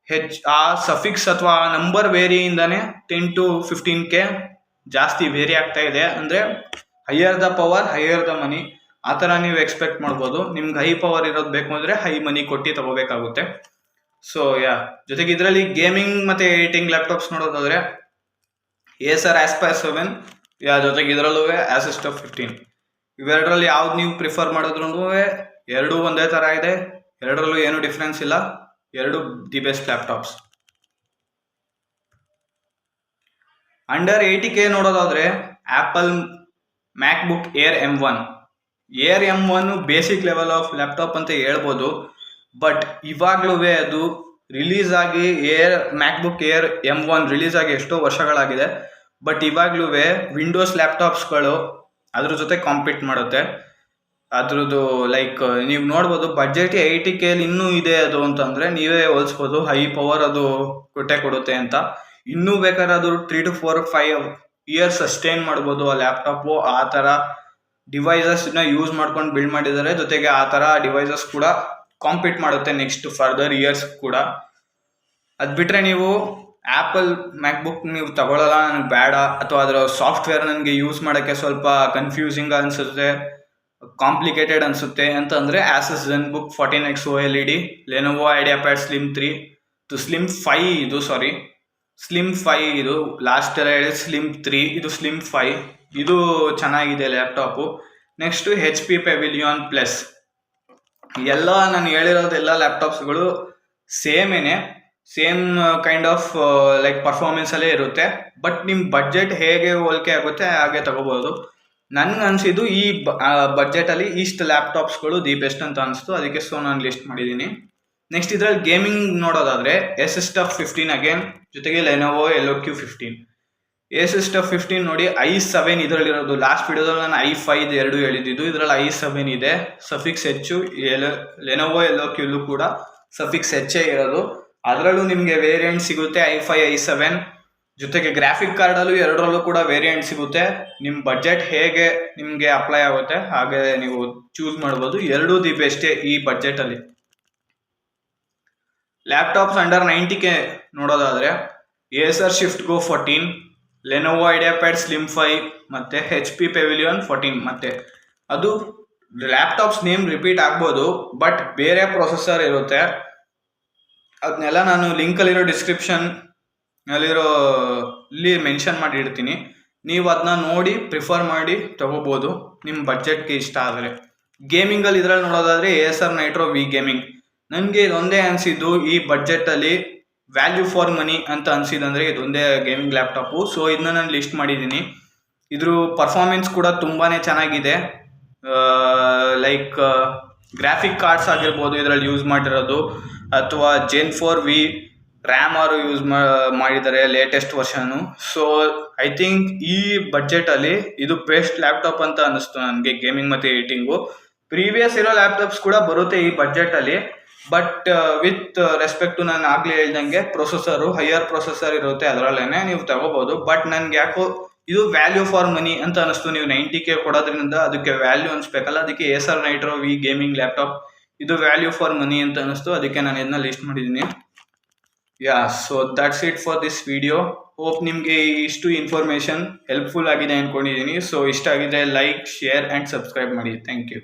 ಆ ಸಫಿಕ್ಸ್ ಅಥವಾ ನಂಬರ್ ವೇರಿಯಿಂದಾನೇ 10 to 15K ಜಾಸ್ತಿ ವೇರಿ ಆಗ್ತಾ ಇದೆ. ಅಂದರೆ higher the power higher the money ಆ ಥರ ನೀವು ಎಕ್ಸ್ಪೆಕ್ಟ್ ಮಾಡ್ಬೋದು. ನಿಮ್ಗೆ ಹೈ ಪವರ್ ಇರೋದು ಬೇಕು ಅಂದರೆ ಹೈ ಮನಿ ಕೊಟ್ಟು ತಗೋಬೇಕಾಗುತ್ತೆ. ಸೊ ಜೊತೆಗೆ ಇದರಲ್ಲಿ ಗೇಮಿಂಗ್ ಮತ್ತು ಎಡಿಟಿಂಗ್ ಲ್ಯಾಪ್ಟಾಪ್ಸ್ ನೋಡೋದಾದರೆ Acer Aspire 7, ಜೊತೆಗೆ ಇದರಲ್ಲೂ ಆಸಸ್ ಟಫ್ 15. ಇವೆರಡರಲ್ಲಿ ಯಾವ್ದು ನೀವು ಪ್ರಿಫರ್ ಮಾಡಿದ್ರೂ ಎರಡೂ ಒಂದೇ ಥರ ಇದೆ, ಎರಡರಲ್ಲೂ ಏನೂ ಡಿಫ್ರೆನ್ಸ್ ಇಲ್ಲ, ಎರಡು the best laptops. Under 80K ನೋಡೋದಾದರೆ apple MacBook air M1 basic level of laptop ಅಂತ ಹೇಳ್ಬೋದು. ಬಟ್ ಇವಾಗಲೂ ಅದು ರಿಲೀಸ್ ಆಗಿ ಮ್ಯಾಕ್ಬುಕ್ ಏರ್ M1 ರಿಲೀಸ್ ಆಗಿ ಎಷ್ಟೋ ವರ್ಷಗಳಾಗಿದೆ. ಬಟ್ ಇವಾಗಲೂ ವಿಂಡೋಸ್ ಲ್ಯಾಪ್ಟಾಪ್ಸ್ಗಳು ಅದ್ರ ಜೊತೆ ಕಾಂಪೀಟ್ ಮಾಡುತ್ತೆ. ಅದ್ರದ್ದು ಲೈಕ್ ನೀವು ನೋಡ್ಬೋದು ಬಡ್ಜೆಟ್ 80K ಇನ್ನೂ ಇದೆ ಅದು ಅಂತಂದರೆ ನೀವೇ ಹೋಲಿಸ್ಬೋದು, ಹೈ ಪವರ್ ಅದು ಕೊಡುತ್ತೆ ಅಂತ. ಇನ್ನೂ ಬೇಕಾದ್ರೆ ಅದು 3 to 4 5 years ಸಸ್ಟೈನ್ ಮಾಡ್ಬೋದು ಆ ಲ್ಯಾಪ್ಟಾಪು. ಆ ಥರ ಡಿವೈಸಸ್ನ ಯೂಸ್ ಮಾಡ್ಕೊಂಡು ಬಿಲ್ಡ್ ಮಾಡಿದ್ದಾರೆ. ಜೊತೆಗೆ ಆ ಥರ ಡಿವೈಸಸ್ ಕೂಡ ಕಾಂಪೀಟ್ ಮಾಡುತ್ತೆ ನೆಕ್ಸ್ಟ್ ಫರ್ದರ್ ಇಯರ್ಸ್ ಕೂಡ. ಅದು ಬಿಟ್ಟರೆ ನೀವು ಆ್ಯಪಲ್ ಮ್ಯಾಕ್ಬುಕ್ ನೀವು ತಗೊಳ್ಳಲ್ಲ, ನನಗೆ ಬೇಡ, ಅಥವಾ ಅದರ ಸಾಫ್ಟ್ವೇರ್ ನನಗೆ ಯೂಸ್ ಮಾಡೋಕ್ಕೆ ಸ್ವಲ್ಪ ಕನ್ಫ್ಯೂಸಿಂಗ್ ಅನಿಸುತ್ತೆ, ಕಾಂಪ್ಲಿಕೇಟೆಡ್ ಅನಿಸುತ್ತೆ ಅಂತಂದರೆ Asus ZenBook 14X OLED, Lenovo IdeaPad Slim 3 slim 5 slim 5 ಇದು ಲಾಸ್ಟ್ ಎಲ್ಲ ಹೇಳಿ ಸ್ಲಿಮ್ 3, ಇದು ಸ್ಲಿಮ್ 5, ಇದು ಚೆನ್ನಾಗಿದೆ laptop. Next HP Pavilion Plus ಎಲ್ಲ ನಾನು ಹೇಳಿರೋದೆಲ್ಲ ಲ್ಯಾಪ್ಟಾಪ್ಸ್ಗಳು ಸೇಮ್ ಕೈಂಡ್ ಆಫ್ ಲೈಕ್ ಪರ್ಫಾರ್ಮೆನ್ಸಲ್ಲೇ ಇರುತ್ತೆ. ಬಟ್ ನಿಮ್ಮ ಬಡ್ಜೆಟ್ ಹೇಗೆ ಹೋಲಿಕೆ ಆಗುತ್ತೆ ಹಾಗೆ ತಗೋಬೋದು. ನನ್ಗೆ ಅನಿಸಿದ್ದು ಈ ಬಡ್ಜೆಟಲ್ಲಿ ಇಷ್ಟು ಲ್ಯಾಪ್ಟಾಪ್ಸ್ಗಳು ದಿ ಬೆಸ್ಟ್ ಅಂತ ಅನಿಸ್ತು, ಅದಕ್ಕೆ ಸೊ ನಾನು ಲಿಸ್ಟ್ ಮಾಡಿದ್ದೀನಿ. ನೆಕ್ಸ್ಟ್ ಇದರಲ್ಲಿ ಗೇಮಿಂಗ್ ನೋಡೋದಾದರೆ Asus TUF 15 ಅಗೇನ್, ಜೊತೆಗೆ Lenovo LOQ15. Asus TUF 15 ನೋಡಿ i7 ಇದರಲ್ಲಿರೋದು. ಲಾಸ್ಟ್ ವಿಡಿಯೋದಲ್ಲಿ ನಾನು i5 ಎರಡು ಹೇಳಿದ್ದು, ಇದರಲ್ಲಿ i7 ಇದೆ. ಸಫಿಕ್ಸ್ ಹೆಚ್ಚು. Lenovo LOQ ಕೂಡ ಸಫಿಕ್ಸ್ ಹೆಚ್ಚೇ ಇರೋದು. ಅದರಲ್ಲೂ ನಿಮಗೆ ವೇರಿಯಂಟ್ ಸಿಗುತ್ತೆ i5 i7, ಜೊತೆಗೆ ಗ್ರಾಫಿಕ್ ಕಾರ್ಡಲ್ಲೂ ಎರಡರಲ್ಲೂ ಕೂಡ ವೇರಿಯಂಟ್ ಸಿಗುತ್ತೆ. ನಿಮ್ಮ ಬಡ್ಜೆಟ್ ಹೇಗೆ ನಿಮಗೆ ಅಪ್ಲೈ ಆಗುತ್ತೆ ಹಾಗೆ ನೀವು ಚೂಸ್ ಮಾಡ್ಬೋದು. ಎರಡೂ ದಿ ಬೆಸ್ಟೇ ಈ ಬಡ್ಜೆಟಲ್ಲಿ. ಲ್ಯಾಪ್ಟಾಪ್ಸ್ ಅಂಡರ್ 90K ನೋಡೋದಾದರೆ Acer Shift Go 14, Lenovo IdeaPad Slim 5 ಮತ್ತು HP Pavilion 14. ಮತ್ತು ಅದು ಲ್ಯಾಪ್ಟಾಪ್ಸ್ ನೇಮ್ ರಿಪೀಟ್ ಆಗ್ಬೋದು, ಬಟ್ ಬೇರೆ ಪ್ರೊಸೆಸರ್ ಇರುತ್ತೆ. ಅದನ್ನೆಲ್ಲ ನಾನು ಲಿಂಕಲ್ಲಿರೋ ಡಿಸ್ಕ್ರಿಪ್ಷನ್ನಲ್ಲಿರೋ ಮೆನ್ಷನ್ ಮಾಡಿರ್ತೀನಿ. ನೀವು ಅದನ್ನ ನೋಡಿ ಪ್ರಿಫರ್ ಮಾಡಿ ತಗೋಬೋದು ನಿಮ್ಮ ಬಡ್ಜೆಟ್ಗೆ ಇಷ್ಟ ಆದರೆ. ಗೇಮಿಂಗಲ್ಲಿ ಇದರಲ್ಲಿ ನೋಡೋದಾದರೆ Acer Nitro V Gaming. ನನಗೆ ಇದೊಂದೇ ಅನಿಸಿದ್ದು ಈ ಬಡ್ಜೆಟಲ್ಲಿ ವ್ಯಾಲ್ಯೂ ಫಾರ್ ಮನಿ ಅಂತ ಅನಿಸಿದಂದರೆ ಇದೊಂದೇ ಗೇಮಿಂಗ್ ಲ್ಯಾಪ್ಟಾಪು. ಸೊ ಇದನ್ನ ನಾನು ಲಿಸ್ಟ್ ಮಾಡಿದ್ದೀನಿ. ಇದ್ರ ಪರ್ಫಾರ್ಮೆನ್ಸ್ ಕೂಡ ತುಂಬಾ ಚೆನ್ನಾಗಿದೆ. ಲೈಕ್ ಗ್ರಾಫಿಕ್ ಕಾರ್ಡ್ಸ್ ಆಗಿರ್ಬೋದು ಇದರಲ್ಲಿ ಯೂಸ್ ಮಾಡಿರೋದು, ಅಥವಾ Gen 4V ರ್ಯಾಮ್ ಅವರು ಯೂಸ್ ಮಾಡಿದ್ದಾರೆ ಲೇಟೆಸ್ಟ್ ವರ್ಷನ್ನು. ಸೊ ಐ ಥಿಂಕ್ ಈ ಬಡ್ಜೆಟಲ್ಲಿ ಇದು ಬೆಸ್ಟ್ ಲ್ಯಾಪ್ಟಾಪ್ ಅಂತ ಅನ್ನಿಸ್ತು ನನಗೆ, ಗೇಮಿಂಗ್ ಮತ್ತು ಎಡಿಟಿಂಗು. ಪ್ರೀವಿಯಸ್ ಇರೋ ಲ್ಯಾಪ್ಟಾಪ್ಸ್ ಕೂಡ ಬರುತ್ತೆ ಈ ಬಡ್ಜೆಟಲ್ಲಿ, ಬಟ್ ವಿತ್ ರೆಸ್ಪೆಕ್ಟ್ ಟು ನಾನು ಆಗಲೇ ಹೇಳ್ದಂಗೆ ಪ್ರೊಸೆಸರು ಹೈಯರ್ ಪ್ರೊಸೆಸರ್ ಇರುತ್ತೆ, ಅದರಲ್ಲೇ ನೀವು ತಗೋಬೋದು. ಬಟ್ ನನಗೆ ಯಾಕೋ ಇದು ವ್ಯಾಲ್ಯೂ ಫಾರ್ ಮನಿ ಅಂತ ಅನ್ನಿಸ್ತು. ನೀವು 90K ಕೊಡೋದ್ರಿಂದ ಅದಕ್ಕೆ ವ್ಯಾಲ್ಯೂ ಅನಿಸ್ಬೇಕಲ್ಲ, ಅದಕ್ಕೆ Acer Nitro V gaming laptop ಇದು ವ್ಯಾಲ್ಯೂ ಫಾರ್ ಮನಿ ಅಂತ ಅನ್ನಿಸ್ತು, ಅದಕ್ಕೆ ನಾನು ಇದನ್ನ ಲಿಸ್ಟ್ ಮಾಡಿದ್ದೀನಿ. So that's it for this video. Hope ನಿಮಗೆ ಇಷ್ಟು ಇನ್ಫಾರ್ಮೇಷನ್ ಹೆಲ್ಪ್ಫುಲ್ ಆಗಿದೆ ಅಂದ್ಕೊಂಡಿದ್ದೀನಿ. ಸೊ ಇಷ್ಟ ಆಗಿದೆ ಲೈಕ್, ಶೇರ್ ಆ್ಯಂಡ್ ಸಬ್ಸ್ಕ್ರೈಬ್ ಮಾಡಿ. Thank you.